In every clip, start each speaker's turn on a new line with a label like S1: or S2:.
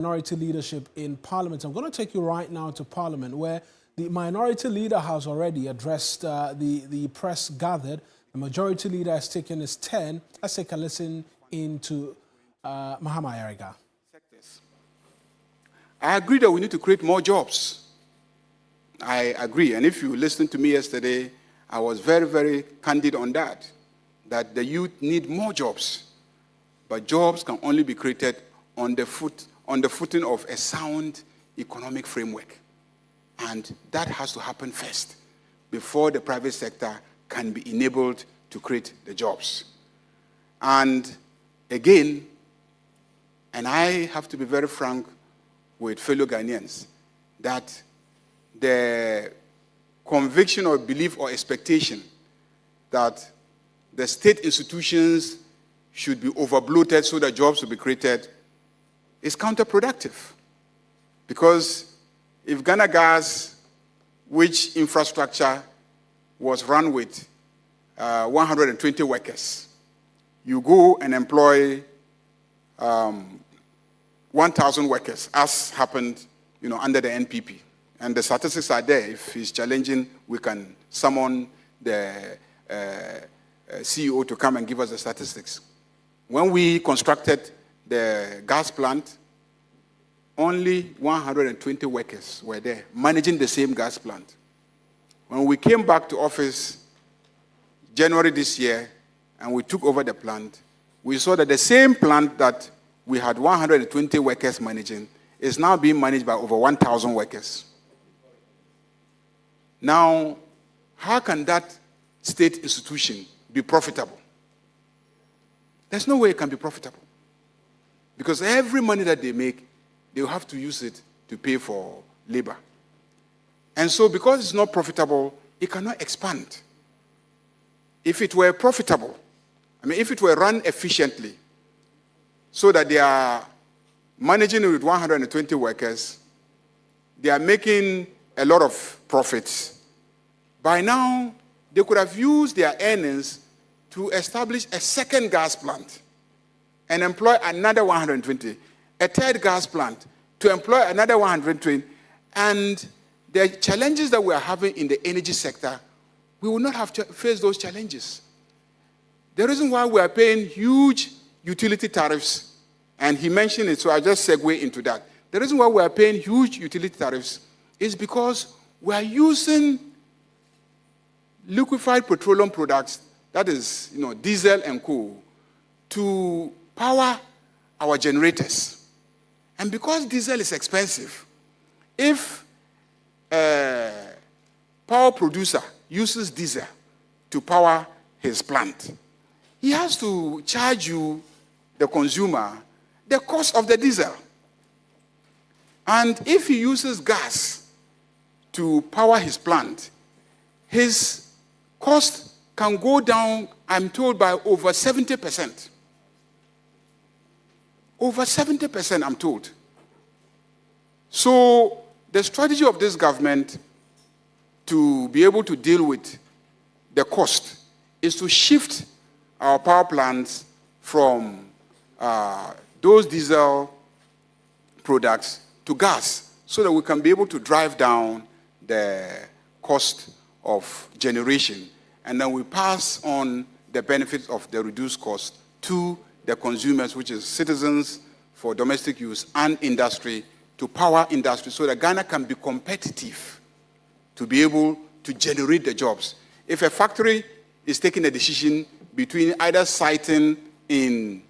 S1: Minority leadership in Parliament. I'm going to take you right now to Parliament, where the minority leader has already addressed the press gathered. The majority leader has taken his turn. Let's take a listen into Mahama Ayine.
S2: I agree that we need to create more jobs. I agree. And if you listened to me yesterday, I was very, very candid on that the youth need more jobs. But jobs can only be created on the footing of a sound economic framework. And that has to happen first before the private sector can be enabled to create the jobs. And again, and I have to be very frank with fellow Ghanaians, that the conviction or belief or expectation that the state institutions should be overbloated so that jobs will be created is counterproductive. Because if Ghana Gas, which infrastructure was run with 120 workers, you go and employ 1,000 workers, as happened under the NPP. And the statistics are there. If he's challenging, we can summon the CEO to come and give us the statistics. When we constructed the gas plant, only 120 workers were there, managing the same gas plant. When we came back to office January this year, and we took over the plant, we saw that the same plant that we had 120 workers managing is now being managed by over 1,000 workers. Now, how can that state institution be profitable? There's no way it can be profitable. Because every money that they make, they'll have to use it to pay for labor. And so because it's not profitable, it cannot expand. If it were profitable, if it were run efficiently, so that they are managing it with 120 workers, they are making a lot of profits. By now, they could have used their earnings to establish a second gas plant and employ another 120, a third gas plant to employ another 120, and the challenges that we are having in the energy sector, we will not have to face those challenges. The reason why we are paying huge utility tariffs, and he mentioned it, so I'll just segue into that. The reason why we are paying huge utility tariffs is because we are using liquefied petroleum products, that is, diesel and coal, to power our generators. And because diesel is expensive, if a power producer uses diesel to power his plant, he has to charge you, the consumer, the cost of the diesel. And if he uses gas to power his plant, his cost can go down, I'm told, by over 70%. Over 70%, I'm told. So the strategy of this government to be able to deal with the cost is to shift our power plants from those diesel products to gas, so that we can be able to drive down the cost of generation, and then we pass on the benefits of the reduced cost to the consumers, which is citizens for domestic use and industry, to power industry, so that Ghana can be competitive to be able to generate the jobs. If a factory is taking a decision between either siting in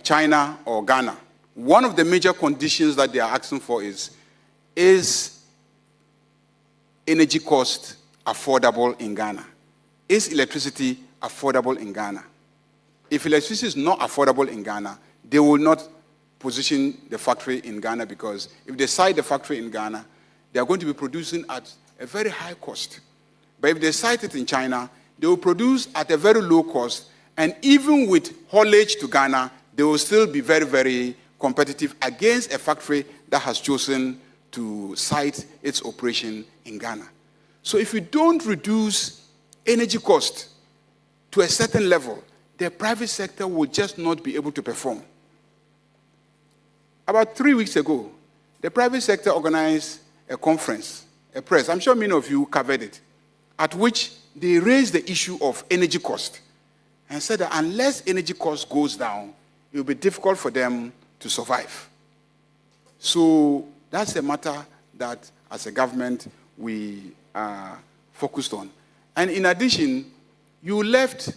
S2: China or Ghana, one of the major conditions that they are asking for is energy cost affordable in Ghana? Is electricity affordable in Ghana? If electricity is not affordable in Ghana, they will not position the factory in Ghana, because if they site the factory in Ghana, they are going to be producing at a very high cost. But if they site it in China, they will produce at a very low cost, and even with haulage to Ghana, they will still be very, very competitive against a factory that has chosen to site its operation in Ghana. So if you don't reduce energy cost to a certain level, the private sector will just not be able to perform. About 3 weeks ago, the private sector organized a conference, a press, I'm sure many of you covered it, at which they raised the issue of energy cost and said that unless energy cost goes down, it will be difficult for them to survive. So that's a matter that, as a government, we are focused on. And in addition, you left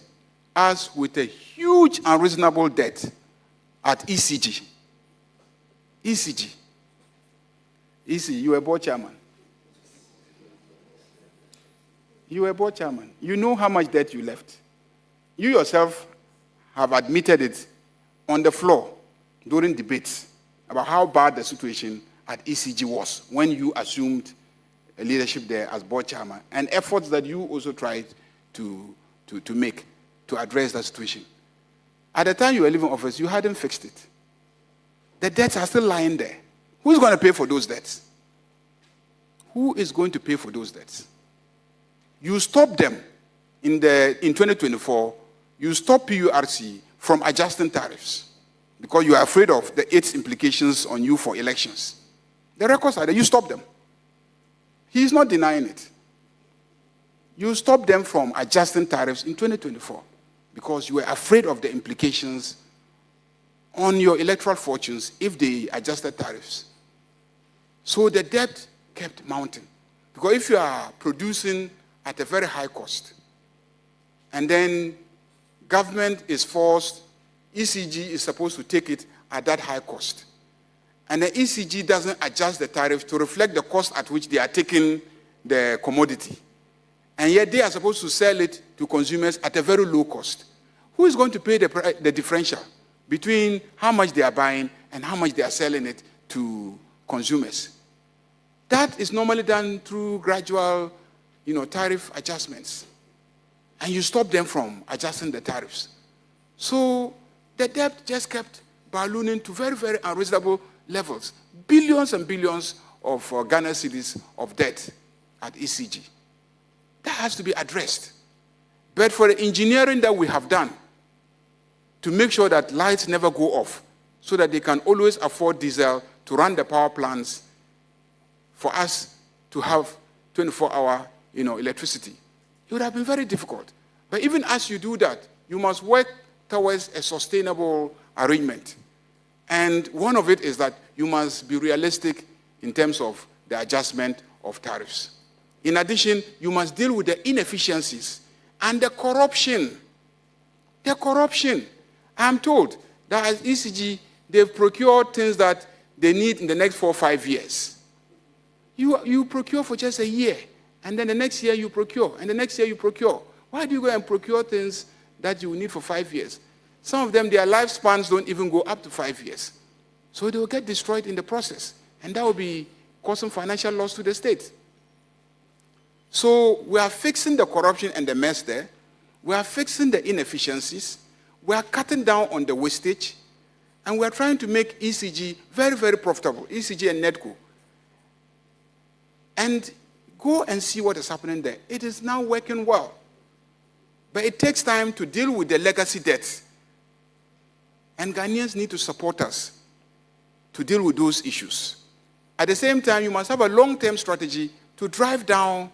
S2: us with a huge unreasonable debt at ECG. ECG. You were board chairman. You were board chairman. You know how much debt you left. You yourself have admitted it on the floor during debates about how bad the situation at ECG was when you assumed a leadership there as board chairman, and efforts that you also tried to make to address that situation. At the time you were leaving office, you hadn't fixed it. The debts are still lying there. Who's going to pay for those debts? Who is going to pay for those debts? You stopped them in 2024. You stopped PURC from adjusting tariffs because you are afraid of its implications on you for elections. The records are there. You stopped them. He is not denying it. You stopped them from adjusting tariffs in 2024 because you were afraid of the implications on your electoral fortunes if they adjusted tariffs. So the debt kept mounting. Because if you are producing at a very high cost, and then government is forced, ECG is supposed to take it at that high cost, and the ECG doesn't adjust the tariff to reflect the cost at which they are taking the commodity, and yet they are supposed to sell it to consumers at a very low cost. Who is going to pay the differential between how much they are buying and how much they are selling it to consumers? That is normally done through gradual, tariff adjustments. And you stop them from adjusting the tariffs. So the debt just kept ballooning to very, very unreasonable levels. Billions and billions of Ghana cedis of debt at ECG. That has to be addressed. But for the engineering that we have done to make sure that lights never go off so that they can always afford diesel to run the power plants for us to have 24-hour, electricity. It would have been very difficult. But even as you do that, you must work towards a sustainable arrangement. And one of it is that you must be realistic in terms of the adjustment of tariffs. In addition, you must deal with the inefficiencies and the corruption. The corruption. I'm told that as ECG, they've procured things that they need in the next 4 or 5 years. You procure for just a year, and then the next year you procure, and the next year you procure. Why do you go and procure things that you need for 5 years? Some of them, their lifespans don't even go up to 5 years. So they will get destroyed in the process, and that will be causing financial loss to the state. So we are fixing the corruption and the mess there. We are fixing the inefficiencies. We are cutting down on the wastage, and we are trying to make ECG very, very profitable, ECG and NEDCO. And go and see what is happening there. It is now working well. But it takes time to deal with the legacy debts. And Ghanaians need to support us to deal with those issues. At the same time, you must have a long-term strategy to drive down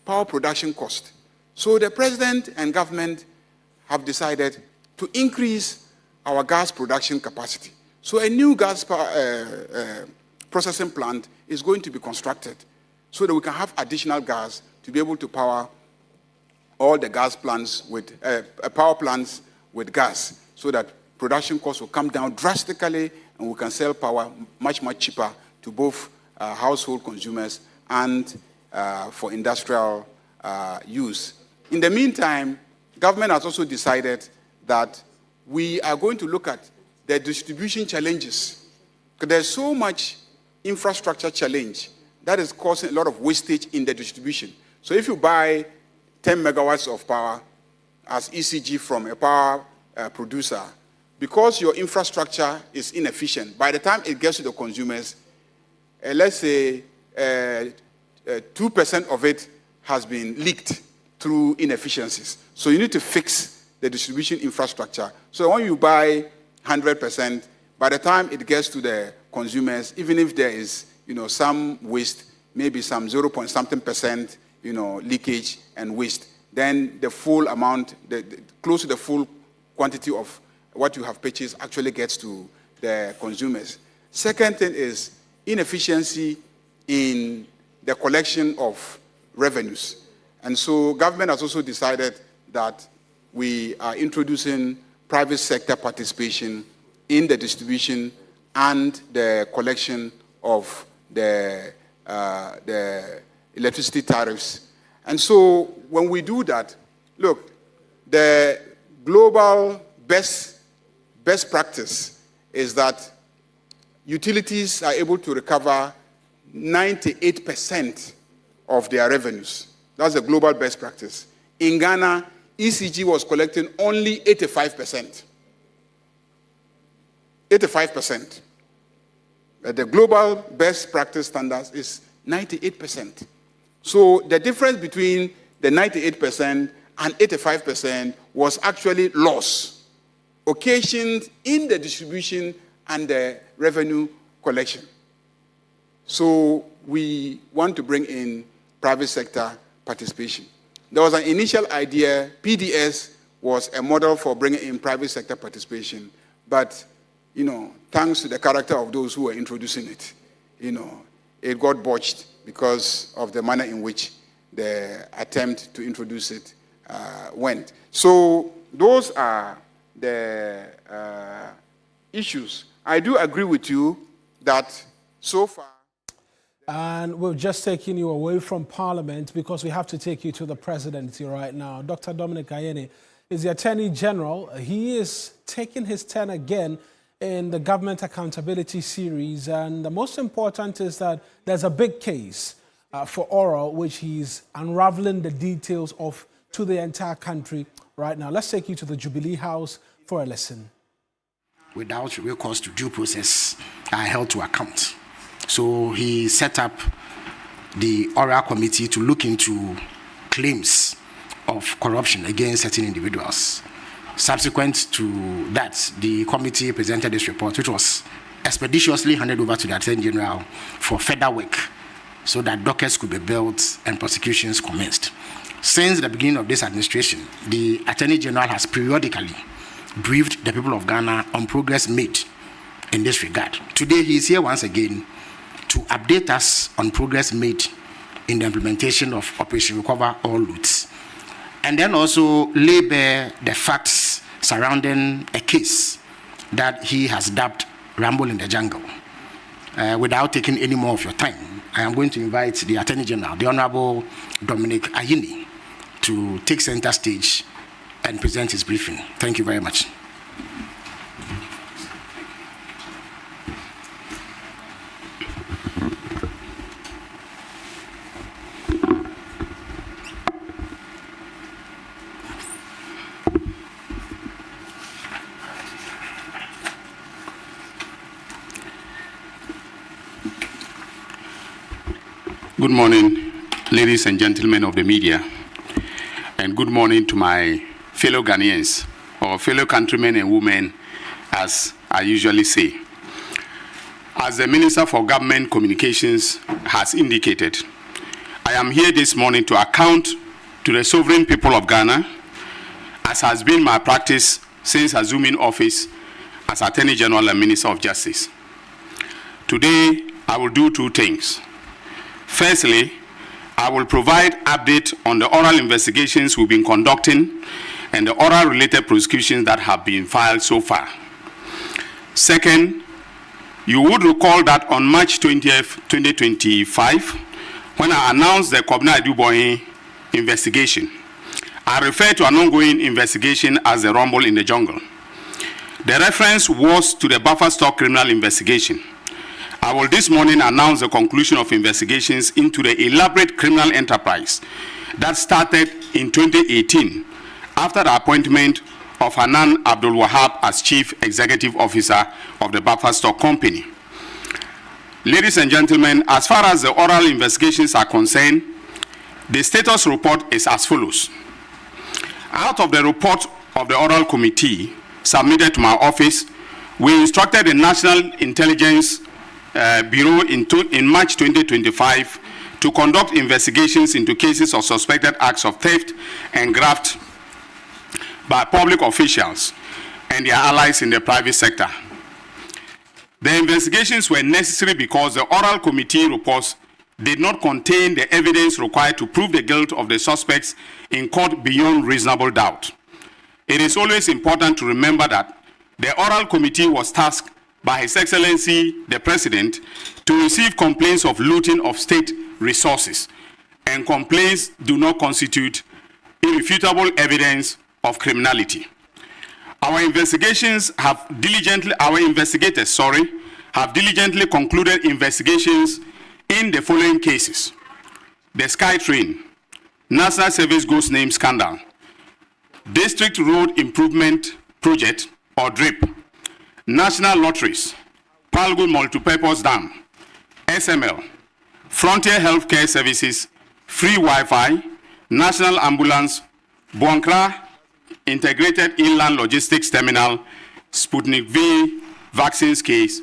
S2: power production cost. So the president and government have decided to increase our gas production capacity. So a new gas processing plant is going to be constructed so that we can have additional gas to be able to power all the gas plants with power plants with gas, so that production costs will come down drastically and we can sell power much, much cheaper to both household consumers and for industrial use. In the meantime, government has also decided that we are going to look at the distribution challenges, because there's so much infrastructure challenge that is causing a lot of wastage in the distribution. So if you buy 10 megawatts of power as ECG from a power producer, because your infrastructure is inefficient, by the time it gets to the consumers, let's say 2% of it has been leaked through inefficiencies. So you need to fix the distribution infrastructure. So when you buy 100%, by the time it gets to the consumers, even if there is, some waste, maybe some 0 point something percent, leakage and waste, then the full amount, close to the full quantity of what you have purchased actually gets to the consumers. Second thing is inefficiency in the collection of revenues. And so government has also decided that we are introducing private sector participation in the distribution and the collection of the electricity tariffs. And so when we do that, look, the global best practice is that utilities are able to recover 98% of their revenues. That's the global best practice. In Ghana, ECG was collecting only 85%. 85%. The global best practice standards is 98%. So the difference between the 98% and 85% was actually loss occasioned in the distribution and the revenue collection. So we want to bring in private sector participation. There was an initial idea, PDS was a model for bringing in private sector participation, but thanks to the character of those who were introducing it, it got botched because of the manner in which the attempt to introduce it went. So those are the issues. I do agree with you that so far.
S1: And we've just taken you away from Parliament because we have to take you to the presidency right now. Dr. Dominic Ayine is the Attorney General. He is taking his turn again in the Government Accountability Series. And the most important is that there's a big case for oral, which he's unraveling the details of to the entire country right now. Let's take you to the Jubilee House for a listen.
S3: Without recourse to due process are held to account. So he set up the oral committee to look into claims of corruption against certain individuals. Subsequent to that, the committee presented this report, which was expeditiously handed over to the Attorney General for further work so that dockets could be built and prosecutions commenced. Since the beginning of this administration, the Attorney General has periodically briefed the people of Ghana on progress made in this regard. Today, he is here once again to update us on progress made in the implementation of Operation Recover All Loots, and then also lay bare the facts surrounding a case that he has dubbed Ramble in the Jungle. Without taking any more of your time, I am going to invite the Attorney General, the Honorable Dominic Ayine, to take center stage and present his briefing. Thank you very much.
S4: Good morning, ladies and gentlemen of the media, and good morning to my fellow Ghanaians, or fellow countrymen and women, as I usually say. As the Minister for Government Communications has indicated, I am here this morning to account to the sovereign people of Ghana, as has been my practice since assuming office as Attorney General and Minister of Justice. Today, I will do two things. Firstly, I will provide update on the oral investigations we've been conducting and the oral related prosecutions that have been filed so far. Second, you would recall that on March 20th, 2025, when I announced the Kobna Aduboye investigation, I referred to an ongoing investigation as the Rumble in the Jungle. The reference was to the buffer stock criminal investigation. I will this morning announce the conclusion of investigations into the elaborate criminal enterprise that started in 2018 after the appointment of Hanan Abdul Wahab as Chief Executive Officer of the Buffer Stock Company. Ladies and gentlemen, as far as the oral investigations are concerned, the status report is as follows. Out of the report of the oral committee submitted to my office, we instructed the National Intelligence Bureau in March 2025 to conduct investigations into cases of suspected acts of theft and graft by public officials and their allies in the private sector. The investigations were necessary because the oral committee reports did not contain the evidence required to prove the guilt of the suspects in court beyond reasonable doubt. It is always important to remember that the oral committee was tasked by His Excellency the President to receive complaints of looting of state resources, and complaints do not constitute irrefutable evidence of criminality. Our investigators have diligently concluded investigations in the following cases: the SkyTrain, National Service Ghost Name Scandal, District Road Improvement Project or DRIP, National Lotteries, Palgo Multipurpose Dam, SML, Frontier Healthcare Services, Free Wi-Fi, National Ambulance, Boankra Integrated Inland Logistics Terminal, Sputnik V vaccines case,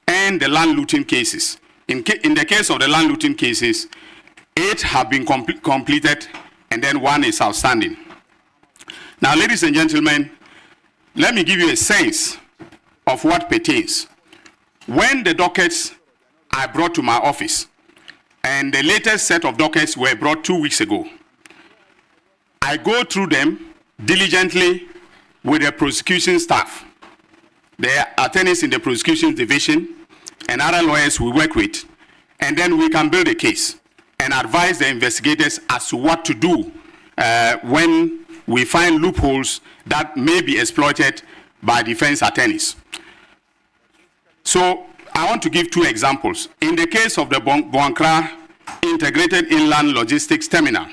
S4: and the land looting cases. In the case of the land looting cases, 8 have been completed and then 1 is outstanding. Now, ladies and gentlemen, let me give you a sense of what pertains. When the dockets are brought to my office, and the latest set of dockets were brought 2 weeks ago, I go through them diligently with the prosecution staff, the attorneys in the prosecution division, and other lawyers we work with, and then we can build a case and advise the investigators as to what to do when we find loopholes that may be exploited by defense attorneys. So I want to give 2 examples. In the case of the Boankra Integrated Inland Logistics Terminal,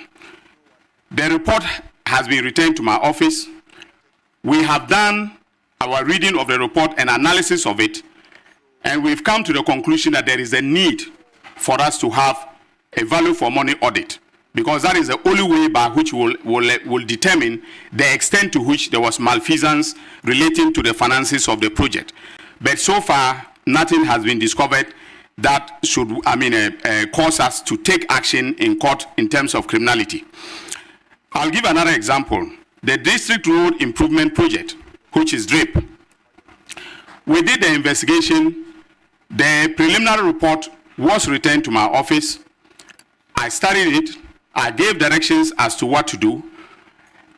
S4: the report has been returned to my office. We have done our reading of the report and analysis of it, and we've come to the conclusion that there is a need for us to have a value for money audit, because that is the only way by which we'll determine the extent to which there was malfeasance relating to the finances of the project. But so far, nothing has been discovered that should, cause us to take action in court in terms of criminality. I'll give another example. The District Road Improvement Project, which is DRIP. We did the investigation. The preliminary report was returned to my office. I studied it. I gave directions as to what to do.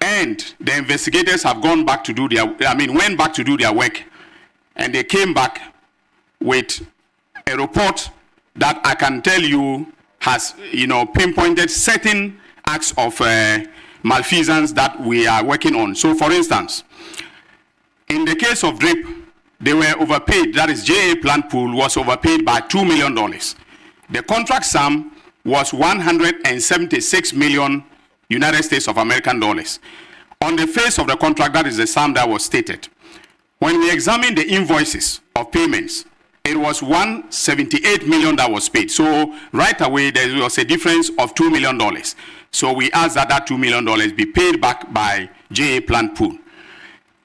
S4: And the investigators have went back to do their work. And they came back with a report that I can tell you has, pinpointed certain acts of malfeasance that we are working on. So, for instance, in the case of DRIP, they were overpaid. That is, JA Plant Pool was overpaid by $2 million. The contract sum was 176 million United States of American dollars. On the face of the contract, that is the sum that was stated. When we examined the invoices of payments, it was 178 million that was paid. So right away, there was a difference of $2 million. So we asked that $2 million be paid back by JA Plant Pool.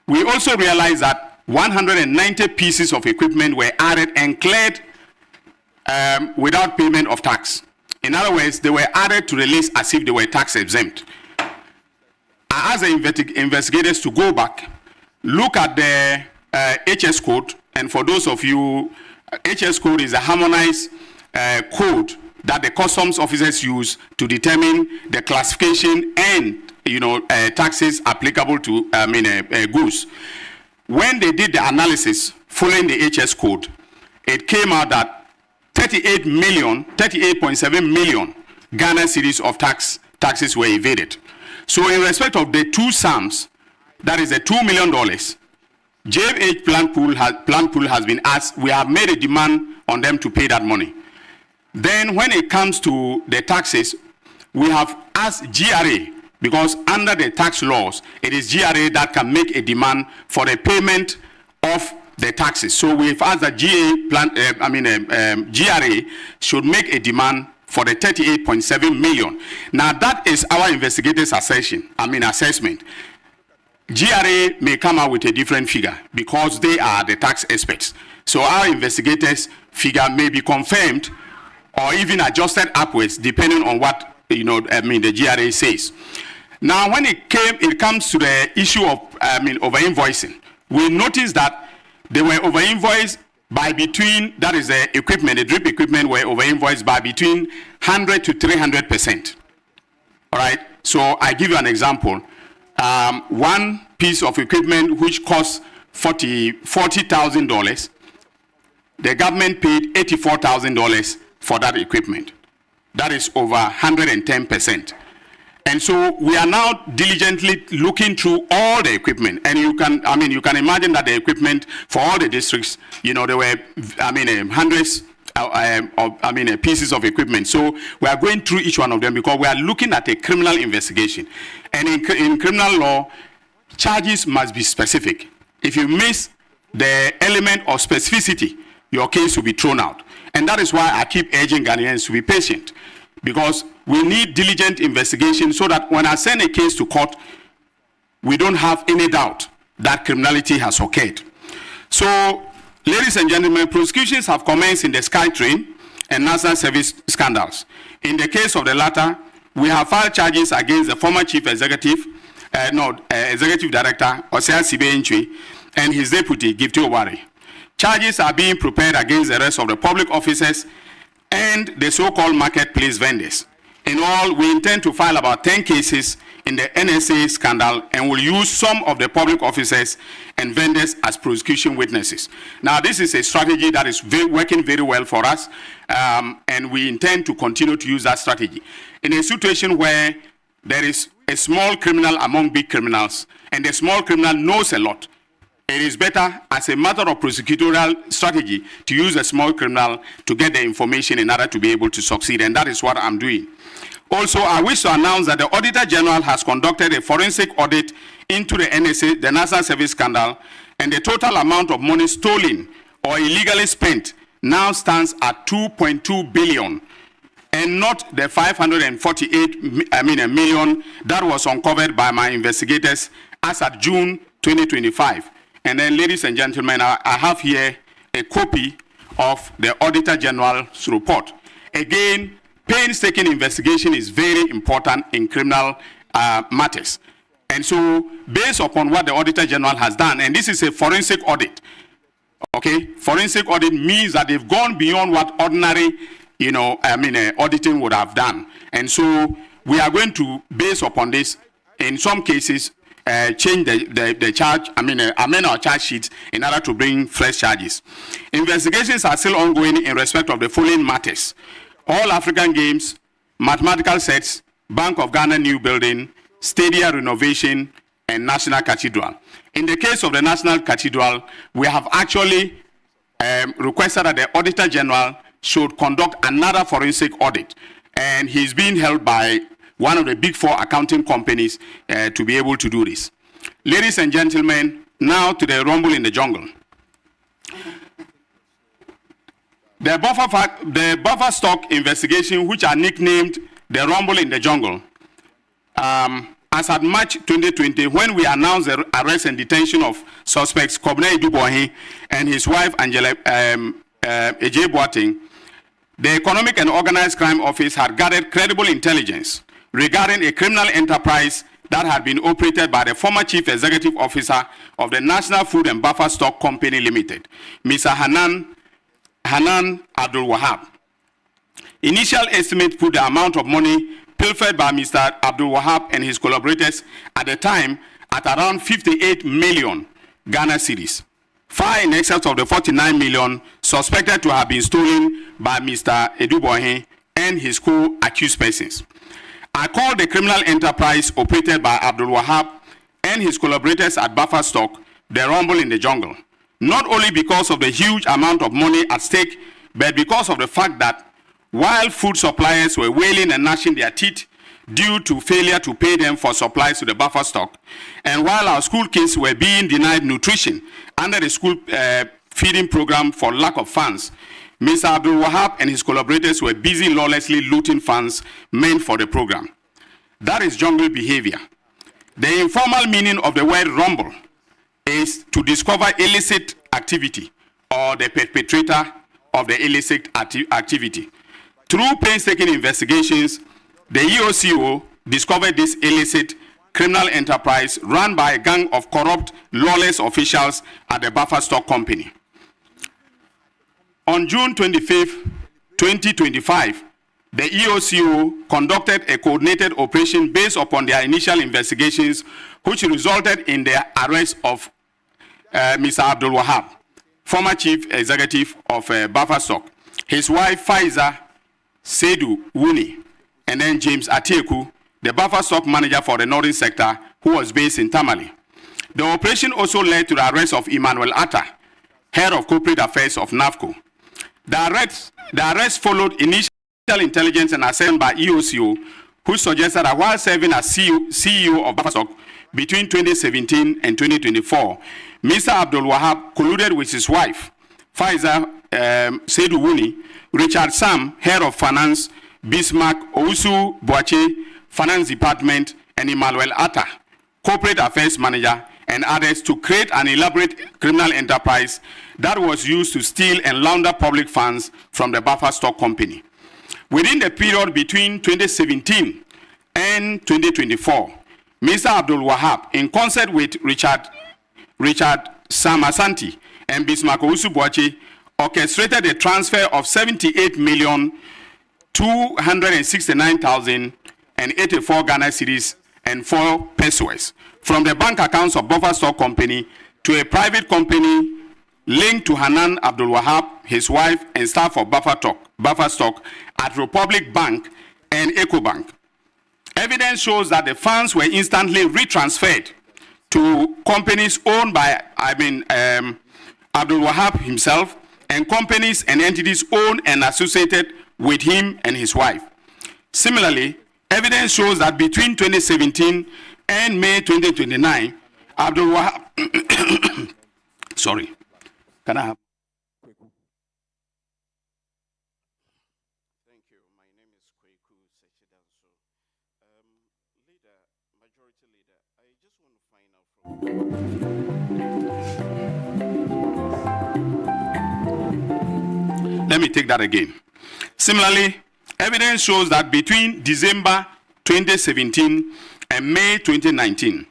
S4: We also realized that 190 pieces of equipment were added and cleared without payment of tax. In other words, they were added to the list as if they were tax exempt. I asked the investigators to go back, look at the HS code, and for those of you, HS code is a harmonized code that the customs officers use to determine the classification and taxes applicable to goods. When they did the analysis following the HS code, it came out that 38.7 million Ghana cedis of taxes were evaded. So in respect of the 2 sums, that is the $2 million, JH Plant Pool has been asked, we have made a demand on them to pay that money. Then when it comes to the taxes, we have asked GRA, because under the tax laws, it is GRA that can make a demand for the payment of the taxes. So we've asked that GRA should make a demand for the 38.7 million. Now that is our investigators' assessment. GRA may come out with a different figure because they are the tax experts. So our investigators' figure may be confirmed or even adjusted upwards depending on what the GRA says. Now, when it comes to the issue of over-invoicing, we noticed that they were over-invoiced by between, that is the equipment, the drip equipment were over-invoiced by between 100 to 300%. All right, so I give you an example. One piece of equipment which costs $40,000, the government paid $84,000 for that equipment. That is over 110%. And so we are now diligently looking through all the equipment, and you can imagine that the equipment for all the districts, there were, hundreds of pieces of equipment. So we are going through each one of them because we are looking at a criminal investigation. And in criminal law, charges must be specific. If you miss the element of specificity, your case will be thrown out. And that is why I keep urging Ghanaians to be patient, because we need diligent investigation so that when I send a case to court, we don't have any doubt that criminality has occurred. So, ladies and gentlemen, prosecutions have commenced in the SkyTrain and National Service scandals. In the case of the latter, we have filed charges against the former Chief Executive, Executive Director, Osea Sibe-Ntwi, and his deputy, Gifty Owari. Charges are being prepared against the rest of the public officers and the so-called marketplace vendors. In all, we intend to file about 10 cases in the NSA scandal and will use some of the public officers and vendors as prosecution witnesses. Now, this is a strategy that is working very well for us, and we intend to continue to use that strategy. In a situation where there is a small criminal among big criminals, and the small criminal knows a lot, it is better as a matter of prosecutorial strategy to use a small criminal to get the information in order to be able to succeed, and that is what I'm doing. Also, I wish to announce that the Auditor General has conducted a forensic audit into the NSA, the National Service scandal, and the total amount of money stolen or illegally spent now stands at 2.2 billion, and not the 548 million that was uncovered by my investigators as at June 2025. And then, ladies and gentlemen, I have here a copy of the Auditor General's report. Again, painstaking investigation is very important in criminal matters. And so, based upon what the Auditor General has done, and this is a forensic audit, okay? Forensic audit means that they've gone beyond what ordinary, auditing would have done. And so, we are going to, based upon this, in some cases, change the charge, amend our charge sheets in order to bring fresh charges. Investigations are still ongoing in respect of the following matters: All African Games, mathematical sets, Bank of Ghana new building, stadia renovation, and National Cathedral. In the case of the National Cathedral, we have actually requested that the Auditor General should conduct another forensic audit, and he's being held by one of the big four accounting companies to be able to do this. Ladies and gentlemen, now to the rumble in the jungle. The buffer stock investigation, which are nicknamed the rumble in the jungle, as at March 2020, when we announced the arrest and detention of suspects Kobne Idubohi and his wife Angela Ejay Boateng, the Economic and Organized Crime Office had gathered credible intelligence regarding a criminal enterprise that had been operated by the former Chief Executive Officer of the National Food and Buffer Stock Company Limited, Mr. Hanan Abdul Wahab. Initial estimates put the amount of money pilfered by Mr. Abdul Wahab and his collaborators at the time at around 58 million Ghana cedis, far in excess of the 49 million suspected to have been stolen by Mr. Edubohi and his co-accused persons. I call the criminal enterprise operated by Abdul Wahab and his collaborators at Buffer Stock the rumble in the jungle, not only because of the huge amount of money at stake, but because of the fact that while food suppliers were wailing and gnashing their teeth due to failure to pay them for supplies to the Buffer Stock, and while our school kids were being denied nutrition under the school feeding program for lack of funds, Mr. Abdul Wahab and his collaborators were busy lawlessly looting funds meant for the program. That is jungle behavior. The informal meaning of the word rumble is to discover illicit activity or the perpetrator of the illicit activity. Through painstaking investigations, the EOCO discovered this illicit criminal enterprise run by a gang of corrupt, lawless officials at the Buffer Stock Company. On June 25, 2025, the EOCO conducted a coordinated operation based upon their initial investigations, which resulted in the arrest of Mr. Abdul Wahab, former chief executive of Buffer Stock, his wife Faiza Seydou Wuni, and then James Atieku, the Buffer Stock manager for the northern sector, who was based in Tamale. The operation also led to the arrest of Emmanuel Atta, head of corporate affairs of NAFCO. The arrest followed initial intelligence and assessment by EOCO, who suggested that while serving as CEO of Buffer Stock between 2017 and 2024, Mr. Abdul Wahab colluded with his wife, Faiza Seydou Wuni, Richard Sam, head of finance, Bismarck Ousu Boache, finance department, and Emmanuel Atta, corporate affairs manager, and others to create an elaborate criminal enterprise that was used to steal and launder public funds from the Buffer Stock Company. Within the period between 2017 and 2024, Mr. Abdul Wahab, in concert with Richard Sam Asante and Bismarck Ousu Boache, orchestrated the transfer of 78,269,084 Ghana cedis and 4 pesos from the bank accounts of Buffer Stock Company to a private company linked to Hanan Abdul Wahab, his wife, and staff of Buffer Stock at Republic Bank and EcoBank. Evidence shows that the funds were instantly retransferred to companies owned by Abdul Wahab himself, and companies and entities owned and associated with him and his wife. Similarly, evidence shows that between 2017 and May 2029, Abdul Wahab, sorry, can I have?
S5: Thank you. My name is Kweku Sechidanso. Leader, Majority Leader, I just want to find out from...
S4: Let me take that again. Similarly, evidence shows that between December 2017 and May 2019,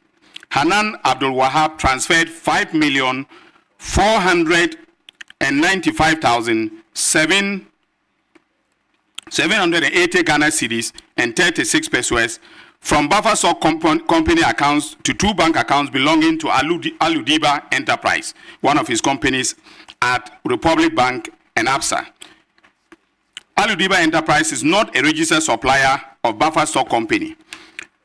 S4: Hanan Abdul Wahab transferred 5,495,780 Ghana cedis and 36 pesos from Buffer Stock company accounts to 2 bank accounts belonging to Aludiba Enterprise, one of his companies at Republic Bank and ABSA. Aludiba Enterprise is not a registered supplier of Buffer Stock Company.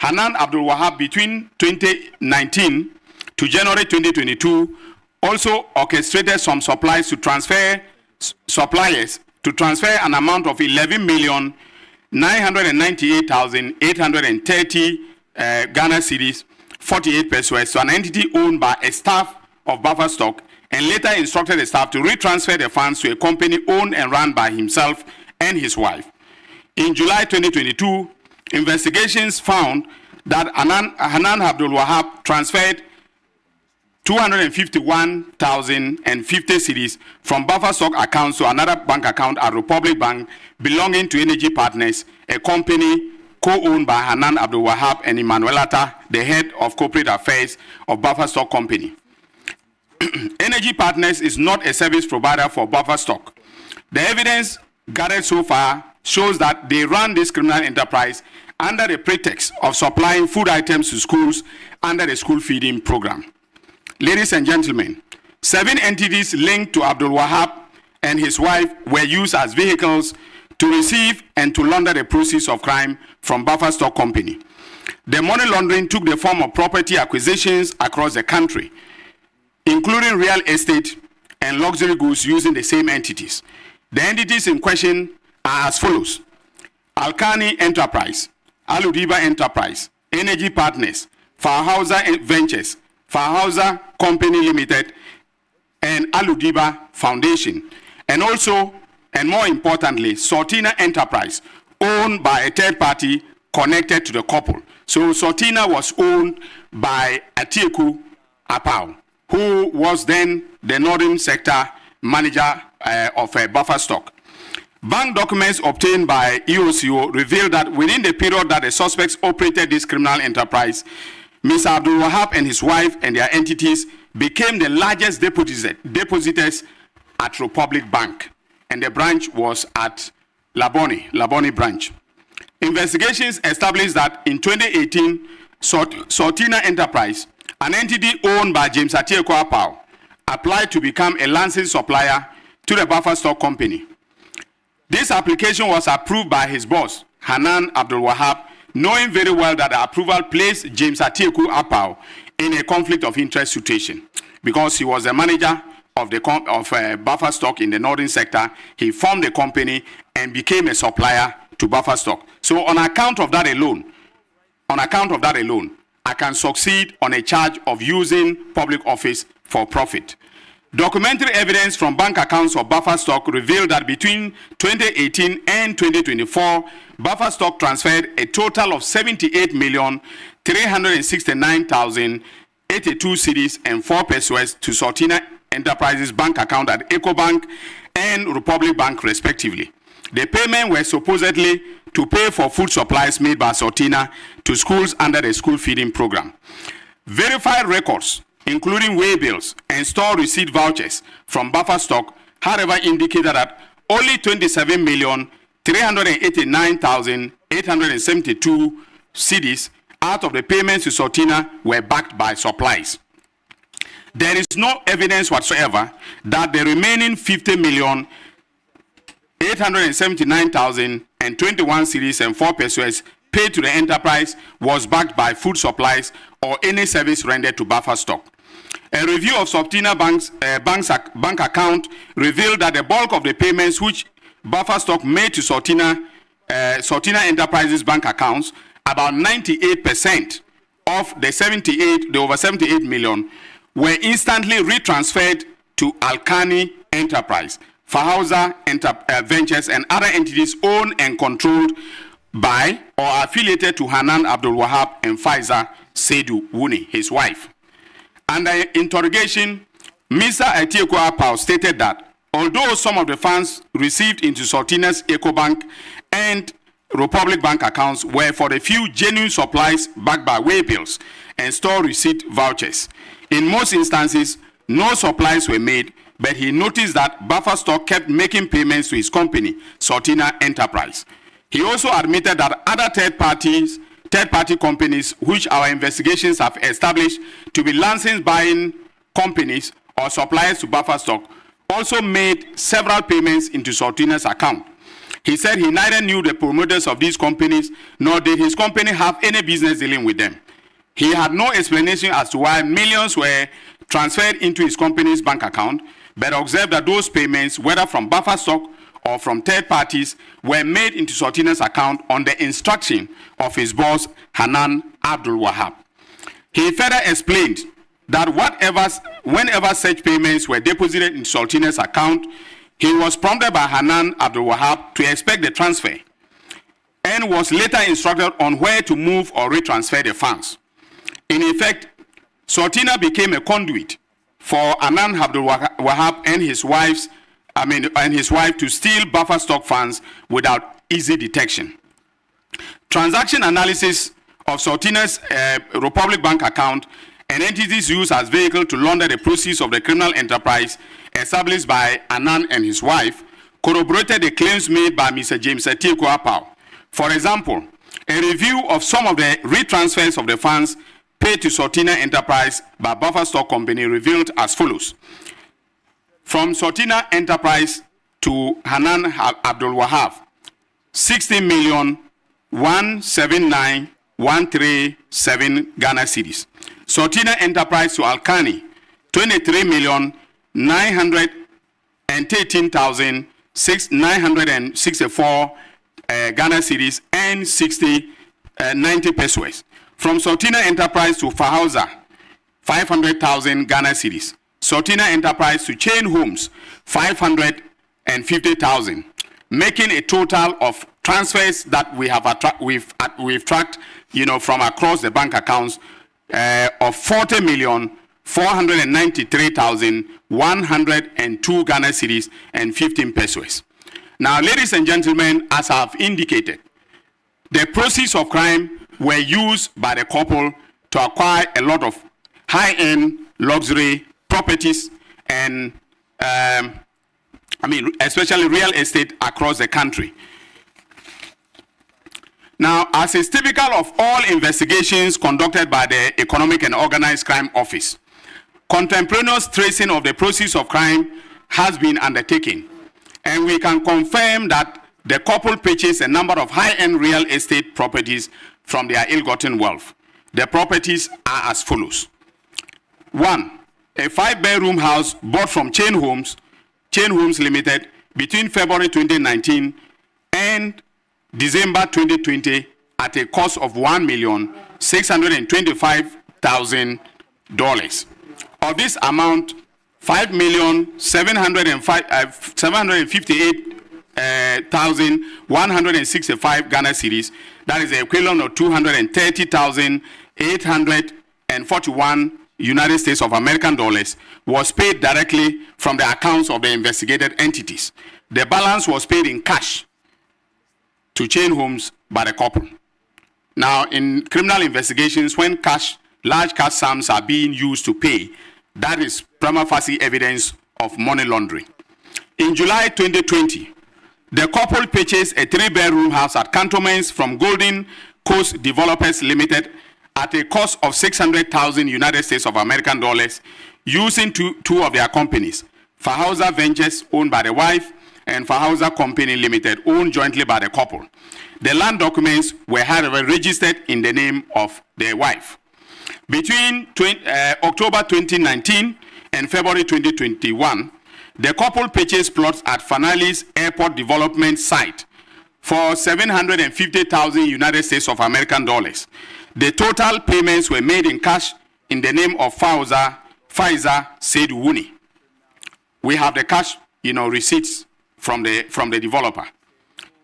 S4: Hanan Abdul Wahab between 2019 to January 2022 also orchestrated some suppliers to transfer an amount of 11,998,830 Ghana cedis, 48 pesos, to an entity owned by a staff of Buffer Stock, and later instructed the staff to retransfer the funds to a company owned and run by himself and his wife. In July 2022, investigations found that Hanan Abdul Wahab transferred 251,050 cedis from Buffer Stock accounts to another bank account at Republic Bank belonging to Energy Partners, a company co-owned by Hanan Abdul Wahab and Emmanuel Atta, the head of corporate affairs of Buffer Stock Company. Energy Partners is not a service provider for Buffer Stock. The evidence gathered so far shows that they run this criminal enterprise under the pretext of supplying food items to schools under the school feeding program. Ladies and gentlemen, 7 entities linked to Abdul Wahab and his wife were used as vehicles to receive and to launder the proceeds of crime from Buffer Stock Company. The money laundering took the form of property acquisitions across the country, including real estate and luxury goods using the same entities. The entities in question are as follows: Alkani Enterprise, Aludiba Enterprise, Energy Partners, Farhauser Ventures, Farhauser Company Limited, and Aludiba Foundation, and also, and more importantly, Sortina Enterprise, owned by a third party connected to the couple. So Sortina was owned by Atieku Apau, who was then the Northern Sector Manager of Buffer Stock. Bank documents obtained by EOCO revealed that within the period that the suspects operated this criminal enterprise, Mr. Abdul Wahab and his wife and their entities became the largest depositors at Republic Bank, and the branch was at Labone branch. Investigations established that in 2018, Sortina Enterprise, an entity owned by James Atieku Apau, applied to become a licensed supplier to the Buffer Stock Company. This application was approved by his boss, Hanan Abdul Wahab, knowing very well that the approval placed James Atieku Apau in a conflict of interest situation. Because he was the manager of Buffer Stock in the Northern Sector, he formed the company and became a supplier to Buffer Stock. So on account of that alone, I can succeed on a charge of using public office for profit. Documentary evidence from bank accounts of Buffer Stock revealed that between 2018 and 2024, Buffer Stock transferred a total of 78,369,082 cedis and 4 pesos to Sortina Enterprises bank account at EcoBank and Republic Bank respectively. The payments were supposedly to pay for food supplies made by Sortina to schools under the school feeding program. Verified records, including way bills and store receipt vouchers from Buffer Stock, however, indicated that only 27,389,872 cedis out of the payments to Sortina were backed by supplies. There is no evidence whatsoever that the remaining 50,879,021 cedis and 4 pesos paid to the enterprise was backed by food supplies or any service rendered to Buffer Stock. A review of Sortina Bank's bank account revealed that the bulk of the payments which Buffer Stock made to Sortina Enterprises bank accounts, about 98% of the over 78 million, were instantly retransferred to Alkani Enterprise, Fahauza Ventures, and other entities owned and controlled by or affiliated to Hanan Abdul Wahab and Faiza Seydou Wuni, his wife. Under interrogation, Mr. Atieku Apau stated that although some of the funds received into Sortina's EcoBank and Republic Bank accounts were for a few genuine supplies backed by way bills and store receipt vouchers, in most instances, no supplies were made, but he noticed that Buffer Stock kept making payments to his company, Sortina Enterprise. He also admitted that other third-party companies, which our investigations have established to be licensed buying companies or suppliers to Buffer Stock, also made several payments into Sortina's account. He said he neither knew the promoters of these companies, nor did his company have any business dealing with them. He had no explanation as to why millions were transferred into his company's bank account, but observed that those payments, whether from Buffer Stock or from third parties, were made into Sortina's account on the instruction of his boss, Hanan Abdul Wahab. He further explained that whenever such payments were deposited in Sortina's account, he was prompted by Hanan Abdul Wahab to expect the transfer and was later instructed on where to move or retransfer the funds. In effect, Sortina became a conduit for Hanan Abdul Wahab and his wife to steal Buffer Stock funds without easy detection. Transaction analysis of Sortina's Republic Bank account and entities used as vehicle to launder the proceeds of the criminal enterprise established by Hanan and his wife corroborated the claims made by Mr. James Atieku Apau. For example, a review of some of the retransfers of the funds paid to Sortina Enterprise by Buffer Stock Company revealed as follows. From Sortina Enterprise to Hanan Abdul Wahab, 60,179,137 Ghana cedis. Sortina Enterprise to Alkani, 23,913,964 Ghana cedis and 90 pesos. From Sortina Enterprise to Fahauza, 500,000 Ghana cedis. Sortina Enterprise to Chain Homes, 550,000. making a total of transfers that we've tracked, from across the bank accounts of 40,493,102 Ghana cedis and 15 pesos. Now, ladies and gentlemen, as I've indicated, the proceeds of crime were used by the couple to acquire a lot of high-end luxury properties and especially real estate across the country. Now, as is typical of all investigations conducted by the Economic and Organized Crime Office, contemporaneous tracing of the proceeds of crime has been undertaken, and we can confirm that the couple purchased a number of high-end real estate properties from their ill-gotten wealth. The properties are as follows. 1. A 5-bedroom house bought from Chain Homes Limited between February 2019 and December 2020 at a cost of $1,625,000. Of this amount, $5,758,165 Ghana cedis, that is the equivalent of 230,841 United States of American dollars, was paid directly from the accounts of the investigated entities. The balance was paid in cash to Chain Homes by the couple. Now, in criminal investigations, when large cash sums are being used to pay, that is prima facie evidence of money laundering. In July 2020, the couple purchased a 3-bedroom house at Cantonments from Golden Coast Developers Limited at a cost of 600,000 United States of American dollars, using two of their companies, Fahauser Ventures, owned by the wife, and Fahauser Company Limited, owned jointly by the couple. The land documents were, however, registered in the name of their wife. Between October 2019 and February 2021, the couple purchased plots at Fanali's airport development site for 750,000 United States of American dollars. The total payments were made in cash in the name of Faiza Said Wuni. We have the cash, receipts from the developer.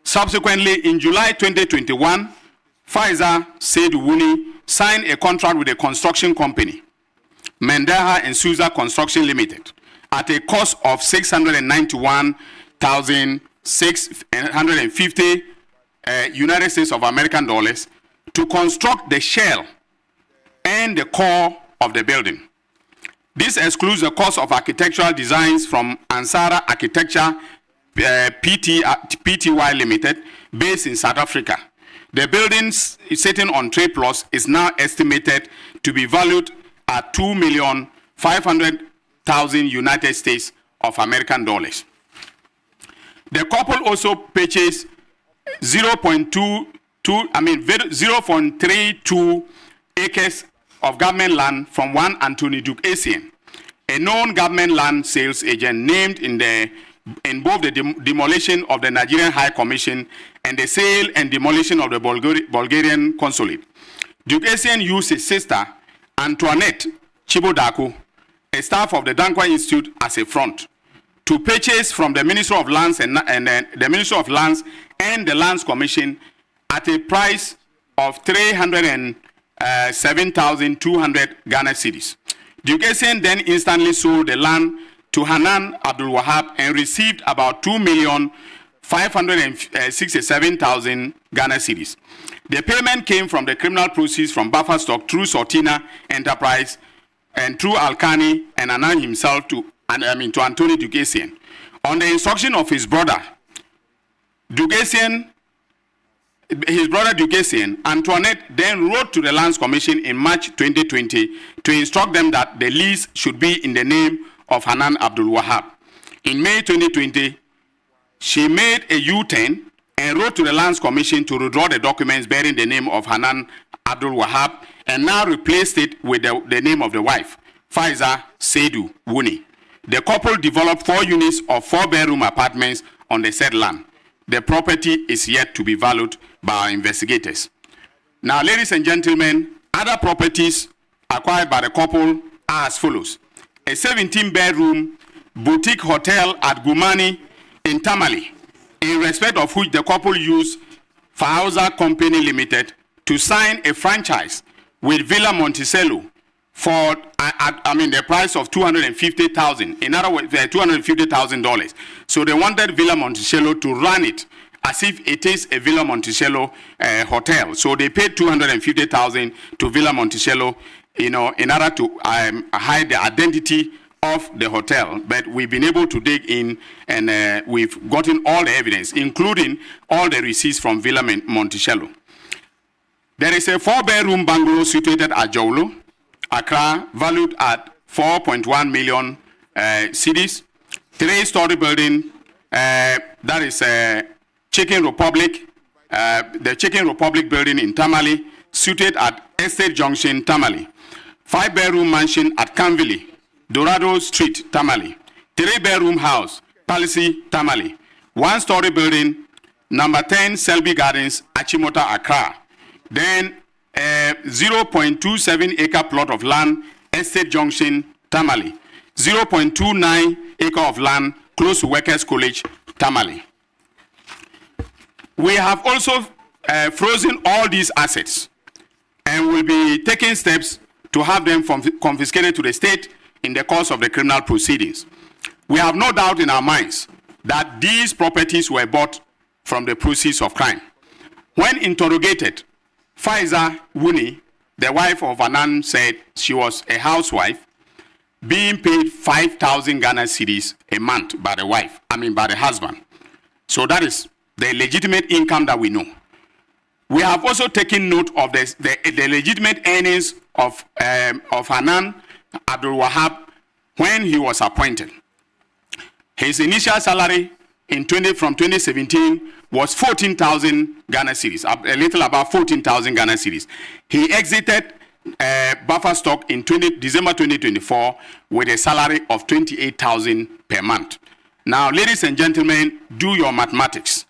S4: Subsequently, in July 2021, Faiza Said Wuni signed a contract with a construction company, Mendaha and Souza Construction Limited, at a cost of 691,650 United States of American dollars to construct the shell and the core of the building. This excludes the cost of architectural designs from Ansara Architecture Pty Limited, based in South Africa. The building sitting on Trade Plus is now estimated to be valued at $2,500,000 United States of American dollars. The couple also purchased 0.32 acres of government land from one Anthony Duke Essien, a known government land sales agent named in both the demolition of the Nigerian High Commission and the sale and demolition of the Bulgarian consulate. Duke Essien used his sister, Antoinette Chibodako, a staff of the Dankwa Institute, as a front to purchase from the Ministry of Lands and the Ministry of Lands and the Lands Commission at a price of 307,200 Ghana cedis. Duke Essien then instantly sold the land to Hanan Abdul Wahab and received about 2,567,000 Ghana cedis. The payment came from the criminal proceeds from buffer stock through Sortina Enterprise and through Alkani and Hanan himself to Anthony Duke Essien. On the instruction of his brother, Duke Essien, Antoinette then wrote to the Lands Commission in March 2020 to instruct them that the lease should be in the name of Hanan Abdul Wahab. In May 2020, she made a U-turn and wrote to the Lands Commission to withdraw the documents bearing the name of Hanan Abdul Wahab and now replaced it with the name of the wife, Faiza Saidu Wuni. The couple developed 4 units of 4-bedroom apartments on the said land. The property is yet to be valued by our investigators. Now, ladies and gentlemen, other properties acquired by the couple are as follows. A 17-bedroom boutique hotel at Gumani in Tamale in respect of which the couple used Fauza Company Limited to sign a franchise with Villa Monticello for, the price of $250,000. In other words, $250,000. So they wanted Villa Monticello to run it as if it is a Villa Monticello hotel. So they paid $250,000 to Villa Monticello, in order to hide the identity of the hotel. But we've been able to dig in, and we've gotten all the evidence, including all the receipts from Villa Monticello. There is a 4-bedroom bungalow situated at Jolo, Accra, valued at 4.1 million cedis. 3-story building, that is Chicken Republic, the Chicken Republic building in Tamale, situated at Estate Junction, Tamale. 5-bedroom mansion at Canville, Dorado Street, Tamale. 3-bedroom house, Palissy, Tamale. 1-story building, number 10 Selby Gardens, Achimota, Accra. Then 0.27 acre plot of land, Estate Junction, Tamale. 0.29 acre of land, close to Workers College, Tamale. We have also frozen all these assets and will be taking steps to have them confiscated to the state in the course of the criminal proceedings. We have no doubt in our minds that these properties were bought from the proceeds of crime. When interrogated, Faiza Wuni, the wife of Anan, said she was a housewife being paid 5,000 Ghana cedis a month by the husband. So that is the legitimate income that we know. We have also taken note of the legitimate earnings of Hanan Abdul Wahab when he was appointed. His initial salary from 2017 was 14,000 Ghana cedis, a little above 14,000 Ghana cedis. He exited buffer stock in December 2024 with a salary of 28,000 per month. Now, ladies and gentlemen, do your mathematics.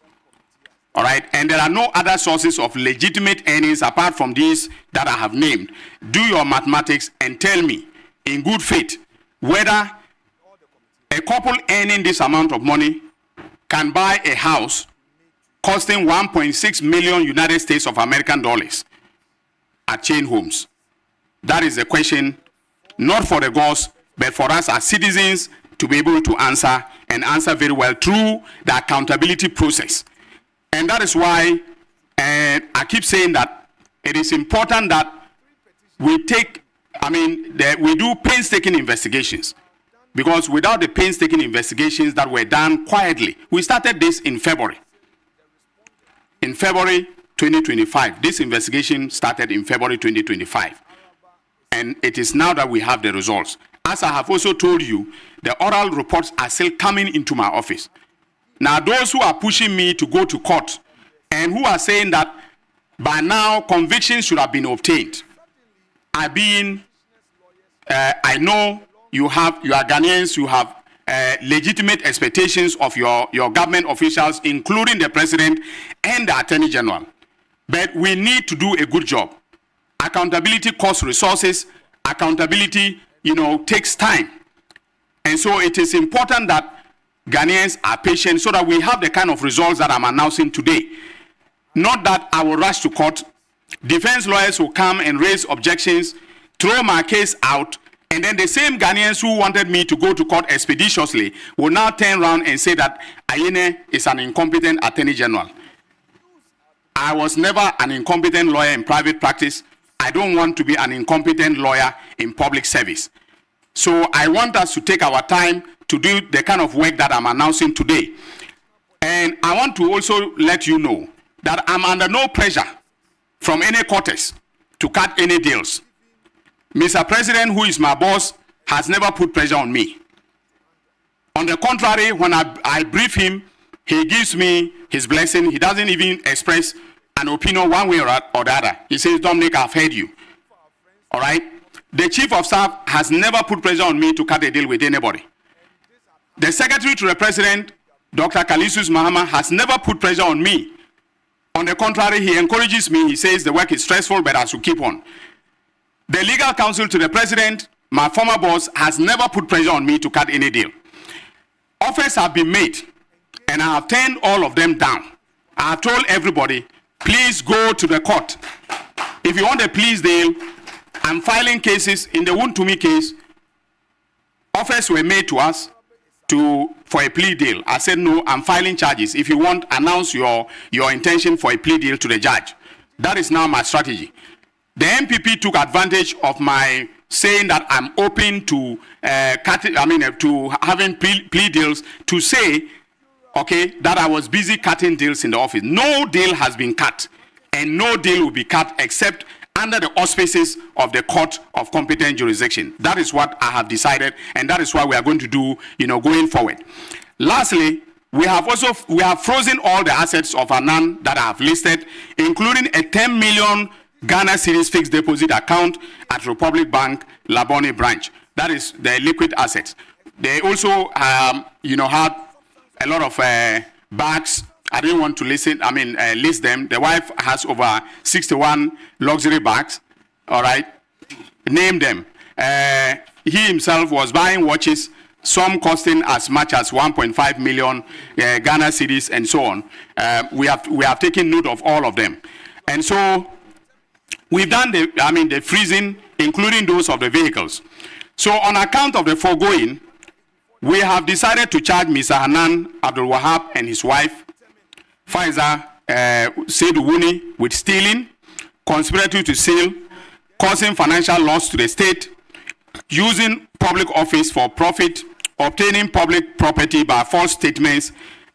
S4: All right, and there are no other sources of legitimate earnings apart from these that I have named. Do your mathematics and tell me, in good faith, whether a couple earning this amount of money can buy a house costing 1.6 million United States of American dollars at chain homes. That is the question, not for the gods, but for us as citizens to be able to answer, and answer very well through the accountability process. And that is why I keep saying that it is important that we we do painstaking investigations. Because without the painstaking investigations that were done quietly, we started this in February. In February 2025, this investigation started in February 2025. And it is now that we have the results. As I have also told you, the oral reports are still coming into my office. Now, those who are pushing me to go to court and who are saying that by now convictions should have been obtained, I know you are Ghanaians, you have legitimate expectations of your government officials, including the president and the attorney general. But we need to do a good job. Accountability costs resources. Accountability, takes time. And so it is important that Ghanaians are patient so that we have the kind of results that I'm announcing today. Not that I will rush to court. Defense lawyers will come and raise objections, throw my case out, and then the same Ghanaians who wanted me to go to court expeditiously will now turn around and say that Ayine is an incompetent attorney general. I was never an incompetent lawyer in private practice. I don't want to be an incompetent lawyer in public service. So I want us to take our time to do the kind of work that I'm announcing today. And I want to also let you know that I'm under no pressure from any quarters to cut any deals. Mr. President, who is my boss, has never put pressure on me. On the contrary, when I brief him, he gives me his blessing. He doesn't even express an opinion one way or the other. He says, Dominic, I've heard you. All right? The chief of staff has never put pressure on me to cut a deal with anybody. The secretary to the president, Dr. Kalisus Mahama, has never put pressure on me. On the contrary, he encourages me. He says the work is stressful, but I should keep on. The legal counsel to the president, my former boss, has never put pressure on me to cut any deal. Offers have been made, and I have turned all of them down. I have told everybody, please go to the court. If you want a plea deal, I'm filing cases. In the Wontumi case, offers were made to us for a plea deal. I said, no, I'm filing charges. If you want, announce your intention for a plea deal to the judge. That is now my strategy. The MPP took advantage of my saying that I'm open to to having plea deals to say, okay, that I was busy cutting deals in the office. No deal has been cut, and no deal will be cut except under the auspices of the court of competent jurisdiction. That is what I have decided, and that is what we are going to do, going forward. Lastly, we have frozen all the assets of Anan that I have listed, including a 10 million Ghana cedis fixed deposit account at Republic Bank, Labone branch. That is the liquid assets. They also, had a lot of bags. I didn't want to list them. The wife has over 61 luxury bags. All right, name them. He himself was buying watches, some costing as much as 1.5 million Ghana cedis, and so on. We have taken note of all of them, and so we've done the freezing, including those of the vehicles. So on account of the foregoing, we have decided to charge Mr. Hanan Abdul Wahab and his wife, Faiza Seydou Wuni, with stealing, conspiracy to steal, causing financial loss to the state, using public office for profit, obtaining public property by false statements,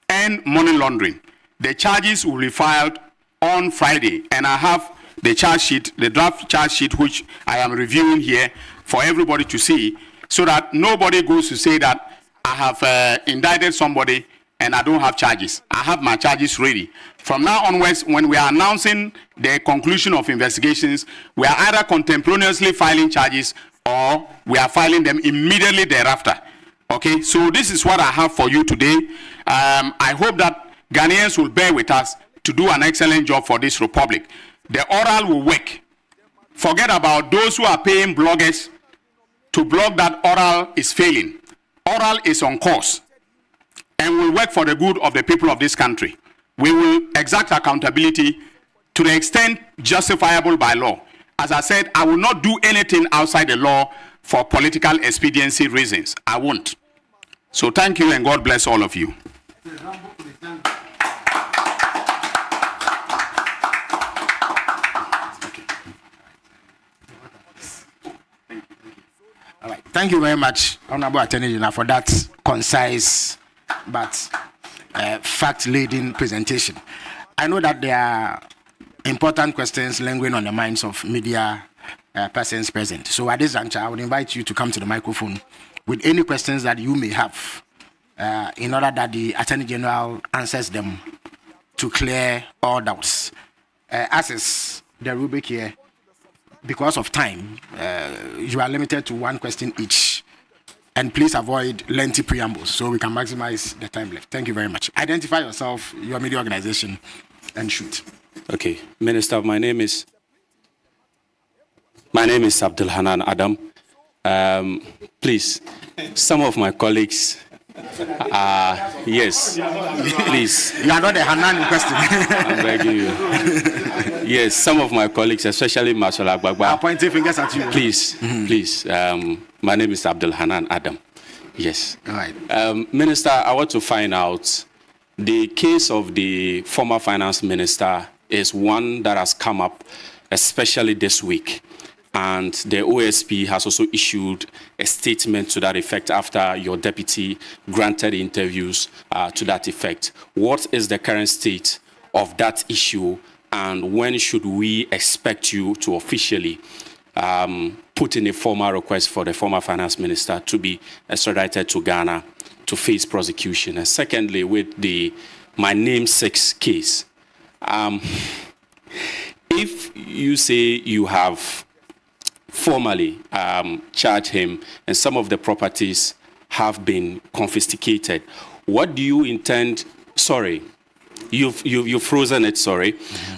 S4: and money laundering. The charges will be filed on Friday, and I have the charge sheet, the draft charge sheet, which I am reviewing here for everybody to see, so that nobody goes to say that I have indicted somebody and I don't have charges. I have my charges ready. From now onwards, when we are announcing the conclusion of investigations, we are either contemporaneously filing charges or we are filing them immediately thereafter. Okay, so this is what I have for you today. I hope that Ghanaians will bear with us to do an excellent job for this republic. The oral will work. Forget about those who are paying bloggers to blog that oral is failing. Oral is on course and will work for the good of the people of this country. We will exact accountability to the extent justifiable by law. As I said, I will not do anything outside the law for political expediency reasons. I won't. So thank you, and God bless all of you.
S3: All right. Thank you very much, Honorable Attorney General, for that concise but fact-laden presentation. I know that there are important questions lingering on the minds of media persons present. So at this juncture, I would invite you to come to the microphone with any questions that you may have in order that the Attorney General answers them to clear all doubts. As is the rubric here, because of time, you are limited to one question each. And please avoid lengthy preambles so we can maximize the time left. Thank you very much. Identify yourself, your media organization, and shoot.
S6: Okay, Minister, my name is Abdul Hanan Adam. Please, some of my colleagues, yes, please.
S3: You are not the Hanan in question.
S6: I'm begging you. Yes, some of my colleagues, especially Marshal Agbagba.
S3: I'm pointing fingers at you.
S6: Please, please. My name is Abdul Hanan Adam. Yes.
S3: All right.
S6: Minister, I want to find out the case of the former finance minister is one that has come up, especially this week. And the OSP has also issued a statement to that effect after your deputy granted interviews to that effect. What is the current state of that issue, and when should we expect you to officially put in a formal request for the former finance minister to be extradited to Ghana to face prosecution? And secondly, with my namesake case, if you say you have formally charged him and some of the properties have been confiscated, what do you intend? Sorry, you've frozen it. Sorry,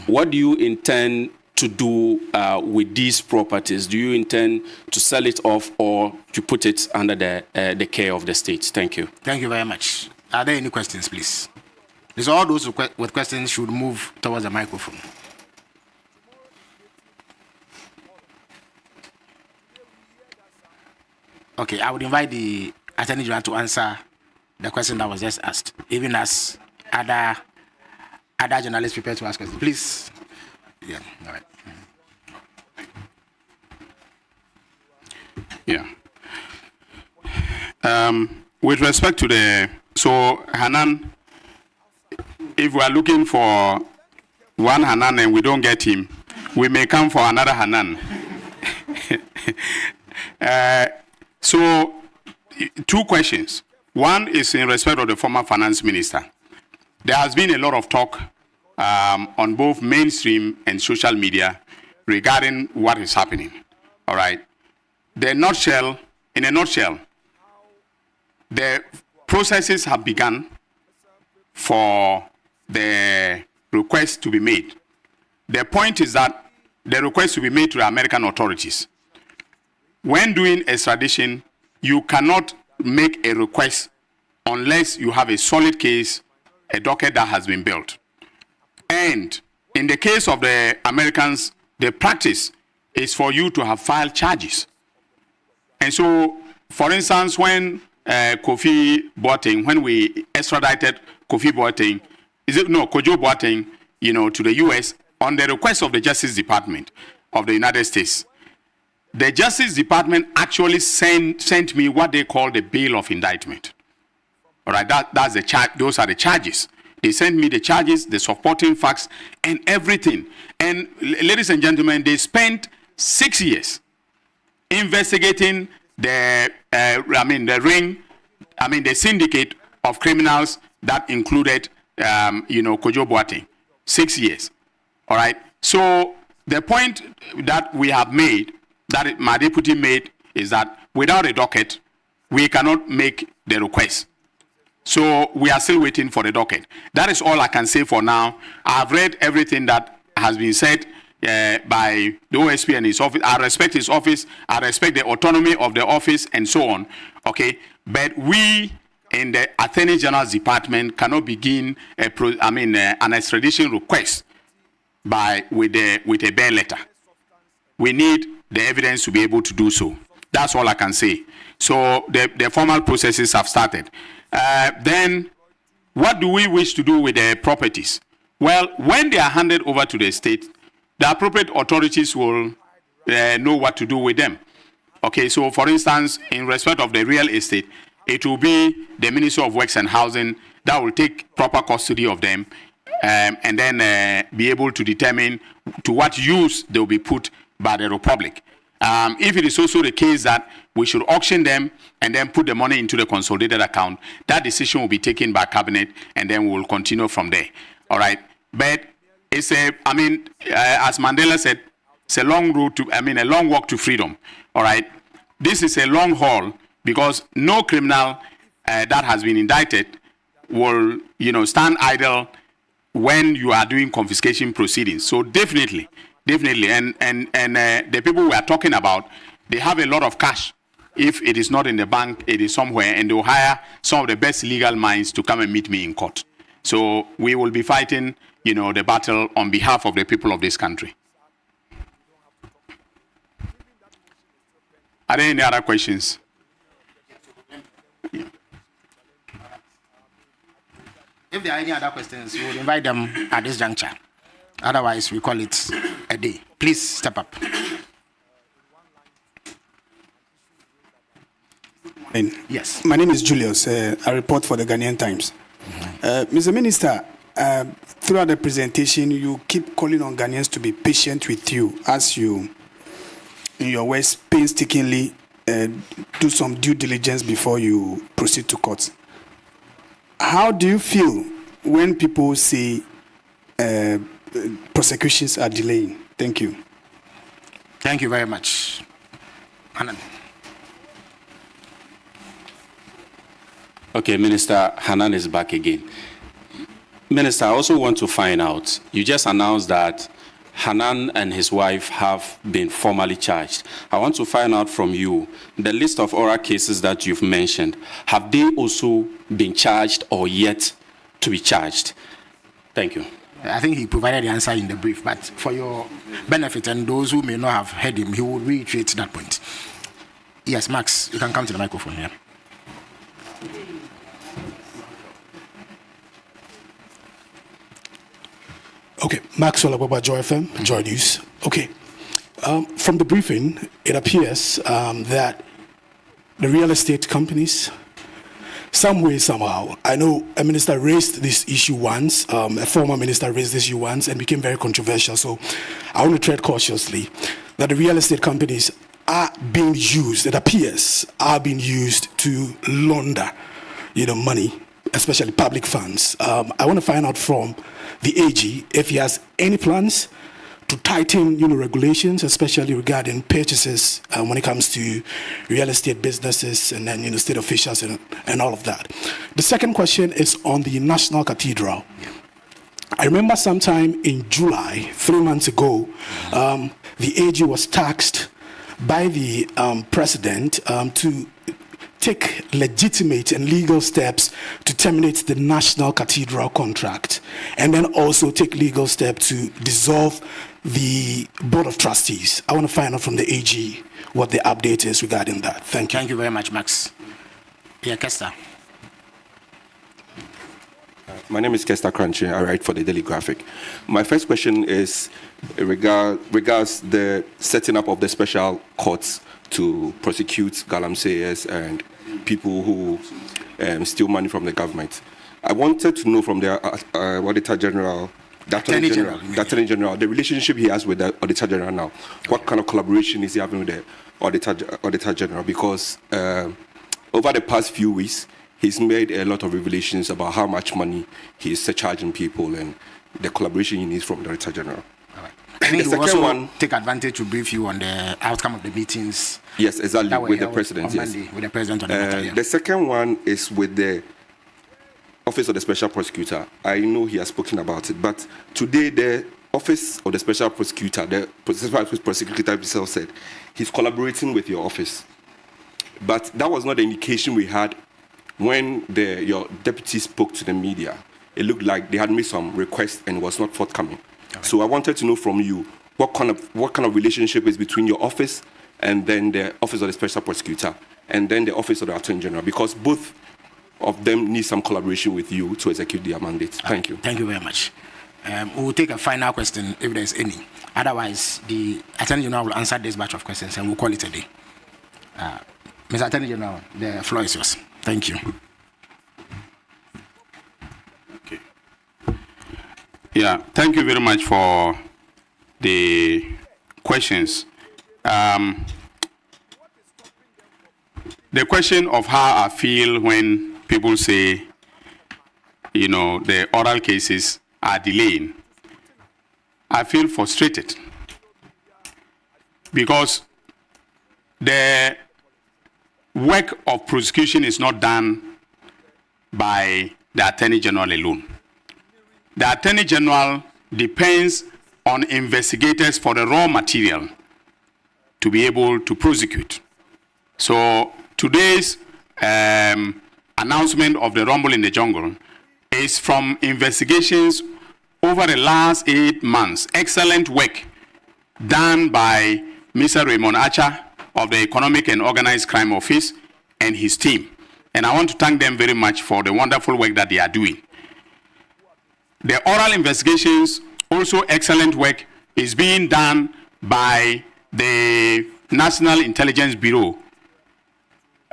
S6: what do you intend to do with these properties? Do you intend to sell it off or to put it under the care of the state? Thank you.
S3: Thank you very much. Are there any questions, please? There's all those with questions should move towards the microphone. Okay, I would invite the Attorney General to answer the question that was just asked, even as other journalists prepare to ask questions. Please. Yeah, all right.
S4: Yeah. With respect to Hanan, if we are looking for one Hanan and we don't get him, we may come for another Hanan. So, two questions. One is in respect of the former finance minister. There has been a lot of talk on both mainstream and social media regarding what is happening. All right. In a nutshell, the processes have begun for the request to be made. The point is that the request to be made to the American authorities. When doing extradition, you cannot make a request unless you have a solid case, a docket that has been built. And in the case of the Americans, the practice is for you to have filed charges. And so, for instance, when Kofi Boateng, when we extradited Kofi Boateng, Kojo Boateng, to the U.S. on the request of the Justice Department of the United States, the Justice Department actually sent me what they call the bail of indictment. All right, that's the charge. Those are the charges. They sent me the charges, the supporting facts, and everything. And ladies and gentlemen, they spent 6 years investigating the syndicate of criminals that included, Kojo Boateng. 6 years. All right. So the point that we have made, that my deputy made, is that without a docket, we cannot make the request. So we are still waiting for the docket. That is all I can say for now. I have read everything that has been said by the OSP and his office. I respect his office. I respect the autonomy of the office and so on. Okay, but we in the Attorney General's Department cannot begin an extradition request with a bare letter. We need the evidence to be able to do so. That's all I can say. So the formal processes have started. Then, what do we wish to do with the properties? Well, when they are handed over to the state, the appropriate authorities will know what to do with them. Okay, so for instance, in respect of the real estate, it will be the Ministry of Works and Housing that will take proper custody of them and then be able to determine to what use they will be put by the Republic. If it is also the case that we should auction them and then put the money into the consolidated account, that decision will be taken by Cabinet, and then we will continue from there. All right. But it's as Mandela said, it's a long road a long walk to freedom. All right. This is a long haul because no criminal that has been indicted will, stand idle when you are doing confiscation proceedings. So definitely. And the people we are talking about, they have a lot of cash. If it is not in the bank, it is somewhere, and they'll hire some of the best legal minds to come and meet me in court. So we will be fighting, the battle on behalf of the people of this country. Are there any other questions?
S3: Yeah. If there are any other questions, we will invite them at this juncture. Otherwise, we call it a day. Please step up.
S7: Yes. My name is Julius. I report for the Ghanaian Times. Mr. Minister, throughout the presentation, you keep calling on Ghanaians to be patient with you as you, in your words, painstakingly do some due diligence before you proceed to court. How do you feel when people say prosecutions are delaying? Thank you.
S3: Thank you very much. Hanan.
S6: Okay, Minister Hanan is back again. Minister, I also want to find out, you just announced that Hanan and his wife have been formally charged. I want to find out from you, the list of oral cases that you've mentioned, have they also been charged or yet to be charged. Thank you.
S3: I think he provided the answer in the brief, but for your benefit and those who may not have heard him, he will reiterate that point. Yes, Max, you can come to the microphone here.
S7: Okay, Maxwell Ababa, Joy FM, Joy News. Okay, from the briefing, it appears that the real estate companies, some way, somehow, I know a minister raised this issue once, a former minister raised this issue once and became very controversial, so I want to tread cautiously, that the real estate companies are being used, it appears, are being used to launder, money, especially public funds. I want to find out from the AG if he has any plans to tighten, regulations, especially regarding purchases when it comes to real estate businesses and then, state officials and all of that. The second question is on the National Cathedral. I remember sometime in July, 3 months ago, the AG was tasked by the president to take legitimate and legal steps to terminate the National Cathedral contract, and then also take legal steps to dissolve the Board of Trustees. I want to find out from the AG what the update is regarding that. Thank you.
S3: Thank you very much, Max. Yeah, Kester.
S5: My name is Kester Crunchy. I write for the Daily Graphic. My first question is regards the setting up of the special courts to prosecute galamseyers and people who steal money from the government. I wanted to know from the Auditor General, the Attorney General, the relationship he has with the Auditor General now. What kind of collaboration is he having with the Auditor General? Because over the past few weeks, he's made a lot of revelations about how much money he's charging people and the collaboration he needs from the Auditor General.
S3: I think the second one, take advantage to brief you on the outcome of the meetings.
S5: Yes, exactly, with the president.
S3: Yes, Monday, with the president on the matter. Yeah.
S5: The second one is with the Office of the Special Prosecutor. I know he has spoken about it, but today the Office of the Special Prosecutor, the Special Prosecutor himself said he's collaborating with your office. But that was not the indication we had when your deputy spoke to the media. It looked like they had made some requests and was not forthcoming. Right. So I wanted to know from you what kind of relationship is between your office and then the Office of the Special Prosecutor and then the Office of the Attorney General, because both of them need some collaboration with you to execute their mandates. Thank you.
S3: Thank you very much. We will take a final question if there is any. Otherwise, the Attorney General will answer this batch of questions and we'll call it a day. Mr. Attorney General, the floor is yours. Thank you.
S4: Okay. Yeah, thank you very much for the questions. The question of how I feel when people say, the oral cases are delaying, I feel frustrated because the work of prosecution is not done by the Attorney General alone. The Attorney General depends on investigators for the raw material to be able to prosecute. So today's announcement of the Rumble in the Jungle is from investigations over the last 8 months. Excellent work done by Mr. Raymond Archer of the Economic and Organized Crime Office and his team. And I want to thank them very much for the wonderful work that they are doing. The oral investigations, also excellent work, is being done by the National Intelligence Bureau.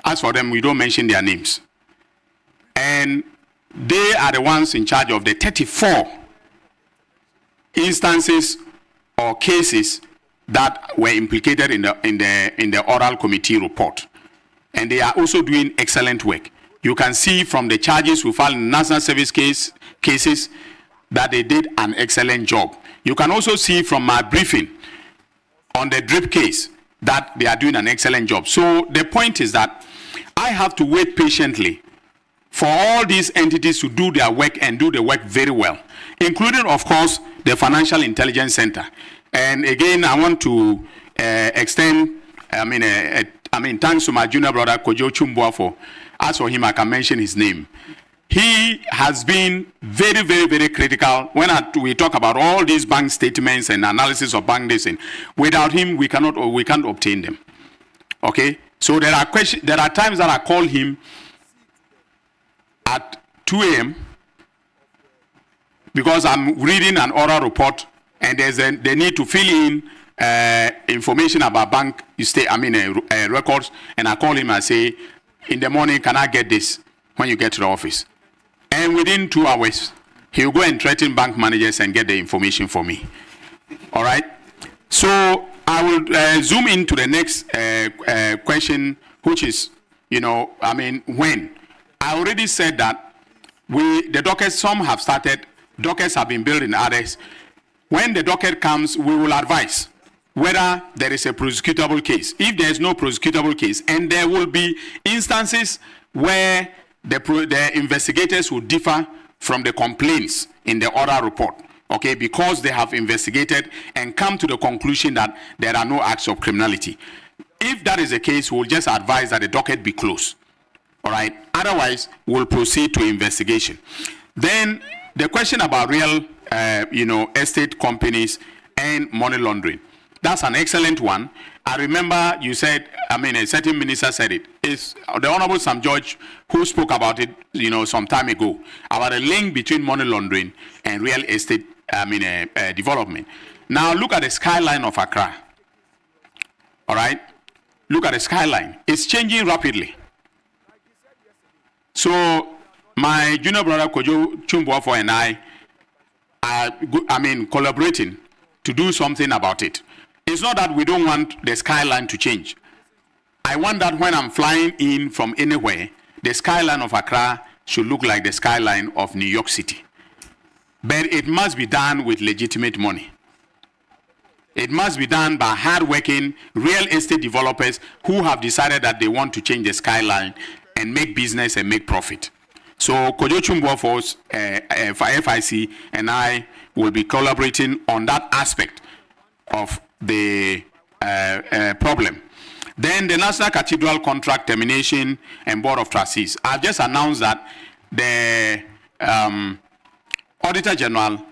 S4: As for them, we don't mention their names. And they are the ones in charge of the 34 instances or cases that were implicated in the oral committee report. And they are also doing excellent work. You can see from the charges we filed in national service cases that they did an excellent job. You can also see from my briefing on the DRIP case that they are doing an excellent job. So the point is that I have to wait patiently for all these entities to do their work and do the work very well, including, of course, the Financial Intelligence Center. And again, I want to extend, thanks to my junior brother, Kojo Chumbua, for, as for him, I can mention his name. he has been very, very, very critical when we talk about all these bank statements and analysis of bank data. Without him, we can't obtain them. Okay, so there are times that I call him at 2 a.m. because I'm reading an oral report and they need to fill in information about bank records, and I call him and say, in the morning, can I get this when you get to the office? And within 2 hours, he'll go and threaten bank managers and get the information for me. All right? So I will zoom into the next question, which is, when. I already said that the dockets, some have started, dockets have been built in others. When the docket comes, we will advise whether there is a prosecutable case. If there is no prosecutable case, and there will be instances where the investigators will differ from the complaints in the oral report, okay, because they have investigated and come to the conclusion that there are no acts of criminality. If that is the case, we'll just advise that the docket be closed, all right? Otherwise, we'll proceed to investigation. Then the question about real, estate companies and money laundering. That's an excellent one. I remember you said, a certain minister said it. It's the Honorable Sam George who spoke about it, some time ago, about a link between money laundering and real estate, development. Now look at the skyline of Accra. All right? Look at the skyline. It's changing rapidly. So my junior brother Kojo Chumbuafo and I are, collaborating to do something about it. It's not that we don't want the skyline to change. I want that when I'm flying in from anywhere, the skyline of Accra should look like the skyline of New York City. But it must be done with legitimate money. It must be done by hard-working real estate developers who have decided that they want to change the skyline and make business and make profit. So Kojo Chumbuafo's FIC and I will be collaborating on that aspect of the problem. Then the National Cathedral Contract Termination and Board of Trustees. I've just announced that the Auditor General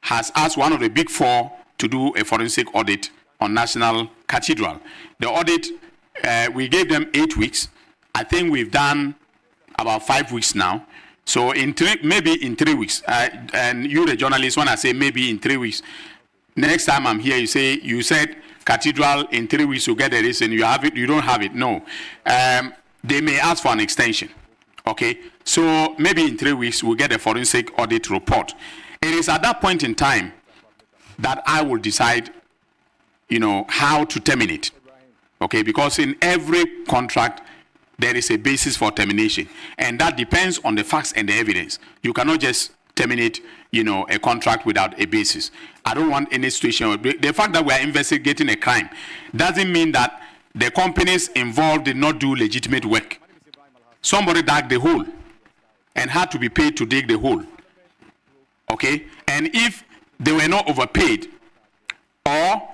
S4: has asked one of the big four to do a forensic audit on National Cathedral. The audit, we gave them 8 weeks. I think we've done about 5 weeks now. So maybe in 3 weeks. And you, the journalist, when I say maybe in 3 weeks, next time I'm here, you said Cathedral in 3 weeks you get the reason, you have it, you don't have it. No. They may ask for an extension. Okay? So maybe in 3 weeks we'll get a forensic audit report. It is at that point in time that I will decide, how to terminate. Okay? Because in every contract, there is a basis for termination. And that depends on the facts and the evidence. You cannot just terminate, a contract without a basis. I don't want any situation. The fact that we are investigating a crime doesn't mean that the companies involved did not do legitimate work. Somebody dug the hole and had to be paid to dig the hole. Okay? And if they were not overpaid, or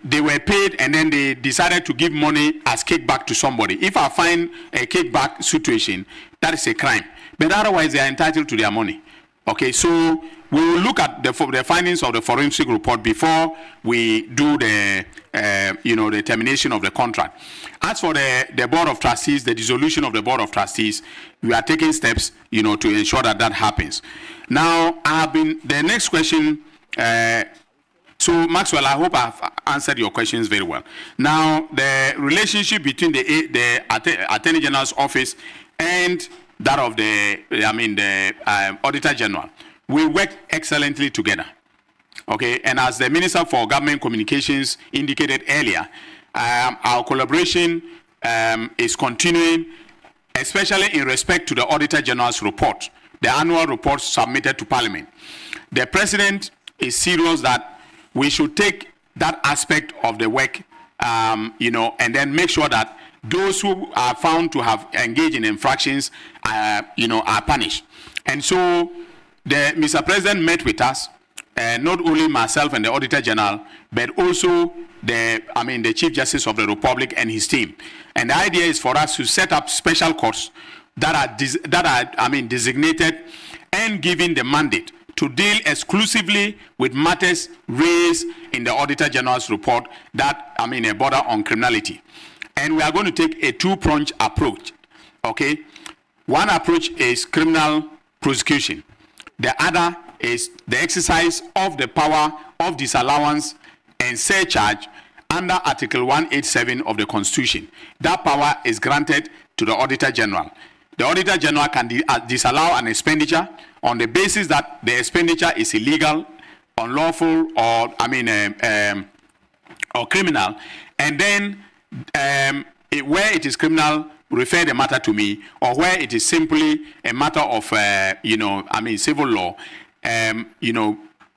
S4: they were paid and then they decided to give money as kickback to somebody. If I find a kickback situation, that is a crime. But otherwise, they are entitled to their money. Okay, so we will look at the findings of the forensic report before we do the termination of the contract. As for the Board of Trustees, the dissolution of the Board of Trustees, we are taking steps, to ensure that that happens. Now, the next question. So, Maxwell, I hope I've answered your questions very well. Now, the relationship between the Attorney General's office and that of the Auditor General, we work excellently together. Okay, and as the Minister for Government Communications indicated earlier, our collaboration is continuing, especially in respect to the Auditor General's report, the annual report submitted to Parliament. The President is serious that we should take that aspect of the work, and then make sure that those who are found to have engaged in infractions, are punished. And so, Mr. President met with us, not only myself and the Auditor General, but also the Chief Justice of the Republic and his team. And the idea is for us to set up special courts that are designated and given the mandate to deal exclusively with matters raised in the Auditor General's report that border on criminality. And we are going to take a two-pronged approach. Okay, one approach is criminal prosecution. The other is the exercise of the power of disallowance and surcharge under Article 187 of the Constitution. That power is granted to the Auditor General. The Auditor General can disallow an expenditure on the basis that the expenditure is illegal, unlawful, or or criminal, and then where it is criminal, refer the matter to me, or where it is simply a matter of civil law,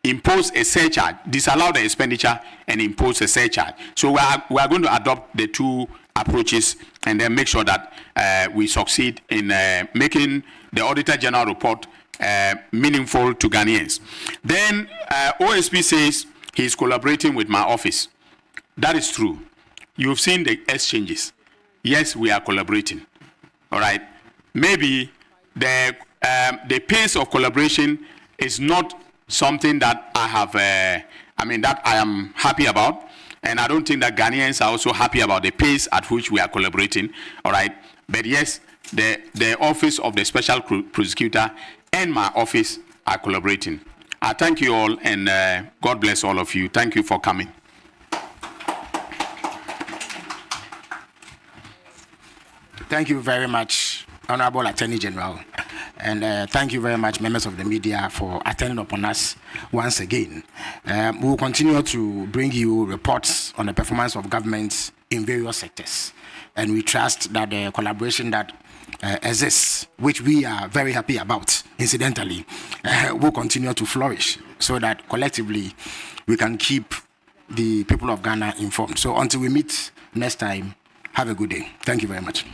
S4: impose a surcharge, disallow the expenditure, and impose a surcharge. So we are going to adopt the two approaches and then make sure that we succeed in making the Auditor General report meaningful to Ghanaians. Then OSP says he's collaborating with my office. That is true. You've seen the exchanges. Yes, we are collaborating. All right. Maybe the pace of collaboration is not something that I have, that I am happy about. And I don't think that Ghanaians are also happy about the pace at which we are collaborating. All right. But yes, the office of the special prosecutor and my office are collaborating. I thank you all, and God bless all of you. Thank you for coming.
S3: Thank you very much, Honorable Attorney General. And thank you very much, members of the media, for attending upon us once again. We will continue to bring you reports on the performance of governments in various sectors. And we trust that the collaboration that exists, which we are very happy about, incidentally, will continue to flourish so that collectively we can keep the people of Ghana informed. So until we meet next time, have a good day. Thank you very much.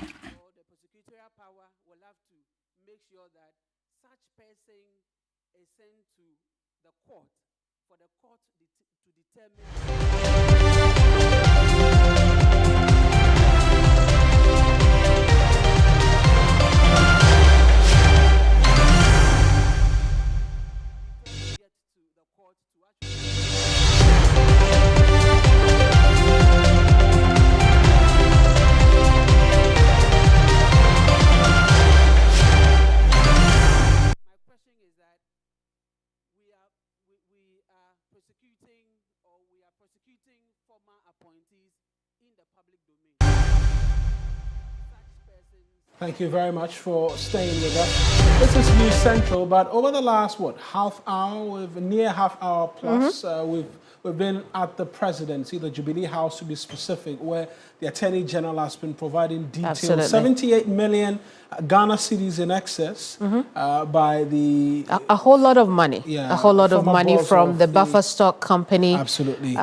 S1: Thank you very much for staying with us. This is News Central, but over the last, half hour, near half hour plus, we've been at the presidency, the Jubilee House to be specific, where the Attorney General has been providing details.
S8: Absolutely.
S1: 78 million Ghana cedis in excess by the...
S8: A whole lot of money.
S1: Yeah,
S8: a whole lot of money from the buffer stock company.
S1: Absolutely.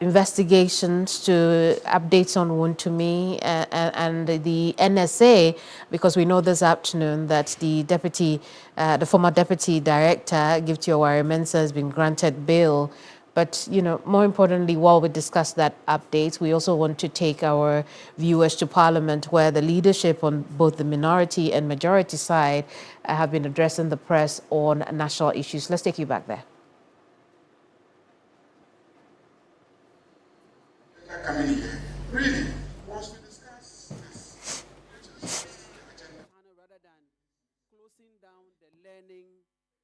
S8: Investigations to updates on Wontumi and the NSA, because we know this afternoon that the former deputy director, Gifty Oware-Mensah, has been granted bail. But, more importantly, while we discuss that update, we also want to take our viewers to Parliament, where the leadership on both the minority and majority side have been addressing the press on national issues. Let's take you back there.
S9: Coming here, really, was to discuss this.
S10: Rather than closing down the learning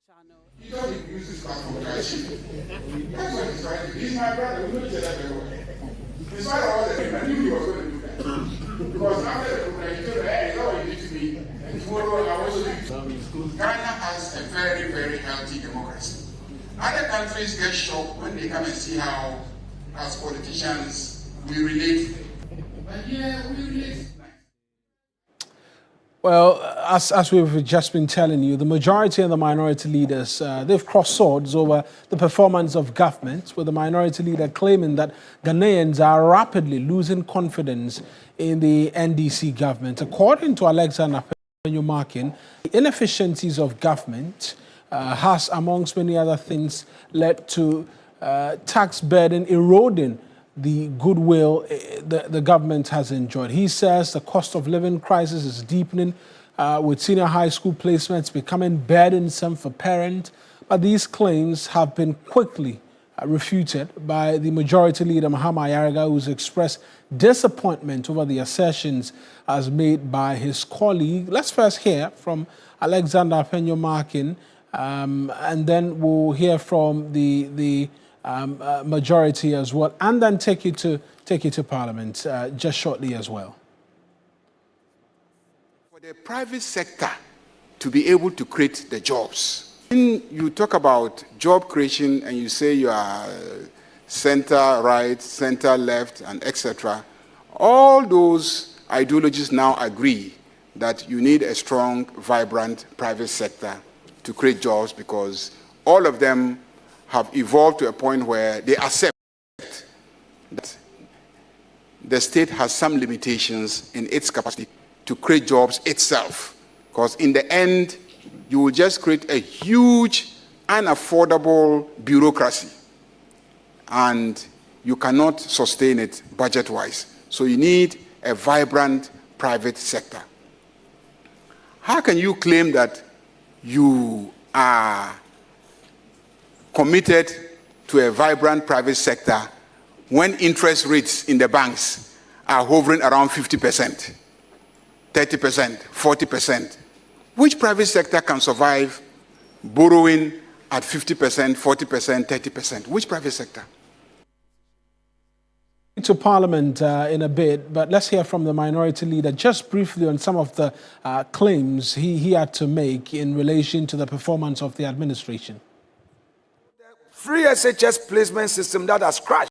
S10: channel.
S9: He doesn't use this platform to achieve. That's what he's trying to do. He's my brother. We know each other very well. In spite of all the things, I knew he was going to do that. Because after the program, he told me, hey, that's what you did to me. And tomorrow I also do it. Ghana has a very, very healthy democracy. Other countries get shocked when they come and see how, as politicians, we relate. But yeah, we relate.
S1: Well, as we've just been telling you, the majority and the minority leaders, they've crossed swords over the performance of government, with the minority leader claiming that Ghanaians are rapidly losing confidence in the NDC government. According to Alexander Penyumakin, the inefficiencies of government has, amongst many other things, led to tax burden eroding the goodwill the government has enjoyed. He says the cost of living crisis is deepening, with senior high school placements becoming burdensome for parents. But these claims have been quickly refuted by the Majority Leader, Mahama Ayariga, who's expressed disappointment over the assertions as made by his colleague. Let's first hear from Alexander Penyo-Markin, and then we'll hear from the majority as well, and then take you to Parliament just shortly as well.
S2: For the private sector to be able to create the jobs, when you talk about job creation and you say you are center right, center left, and etc., all those ideologies now agree that you need a strong, vibrant private sector to create jobs, because all of them have evolved to a point where they accept that the state has some limitations in its capacity to create jobs itself. Because in the end, you will just create a huge, unaffordable bureaucracy, and you cannot sustain it budget-wise. So you need a vibrant private sector. How can you claim that you are committed to a vibrant private sector when interest rates in the banks are hovering around 50%, 30%, 40%? Which private sector can survive borrowing at 50%, 40%, 30%? Which private sector?
S1: To Parliament in a bit, but let's hear from the Minority Leader just briefly on some of the claims he had to make in relation to the performance of the administration.
S11: The free SHS placement system that has crashed.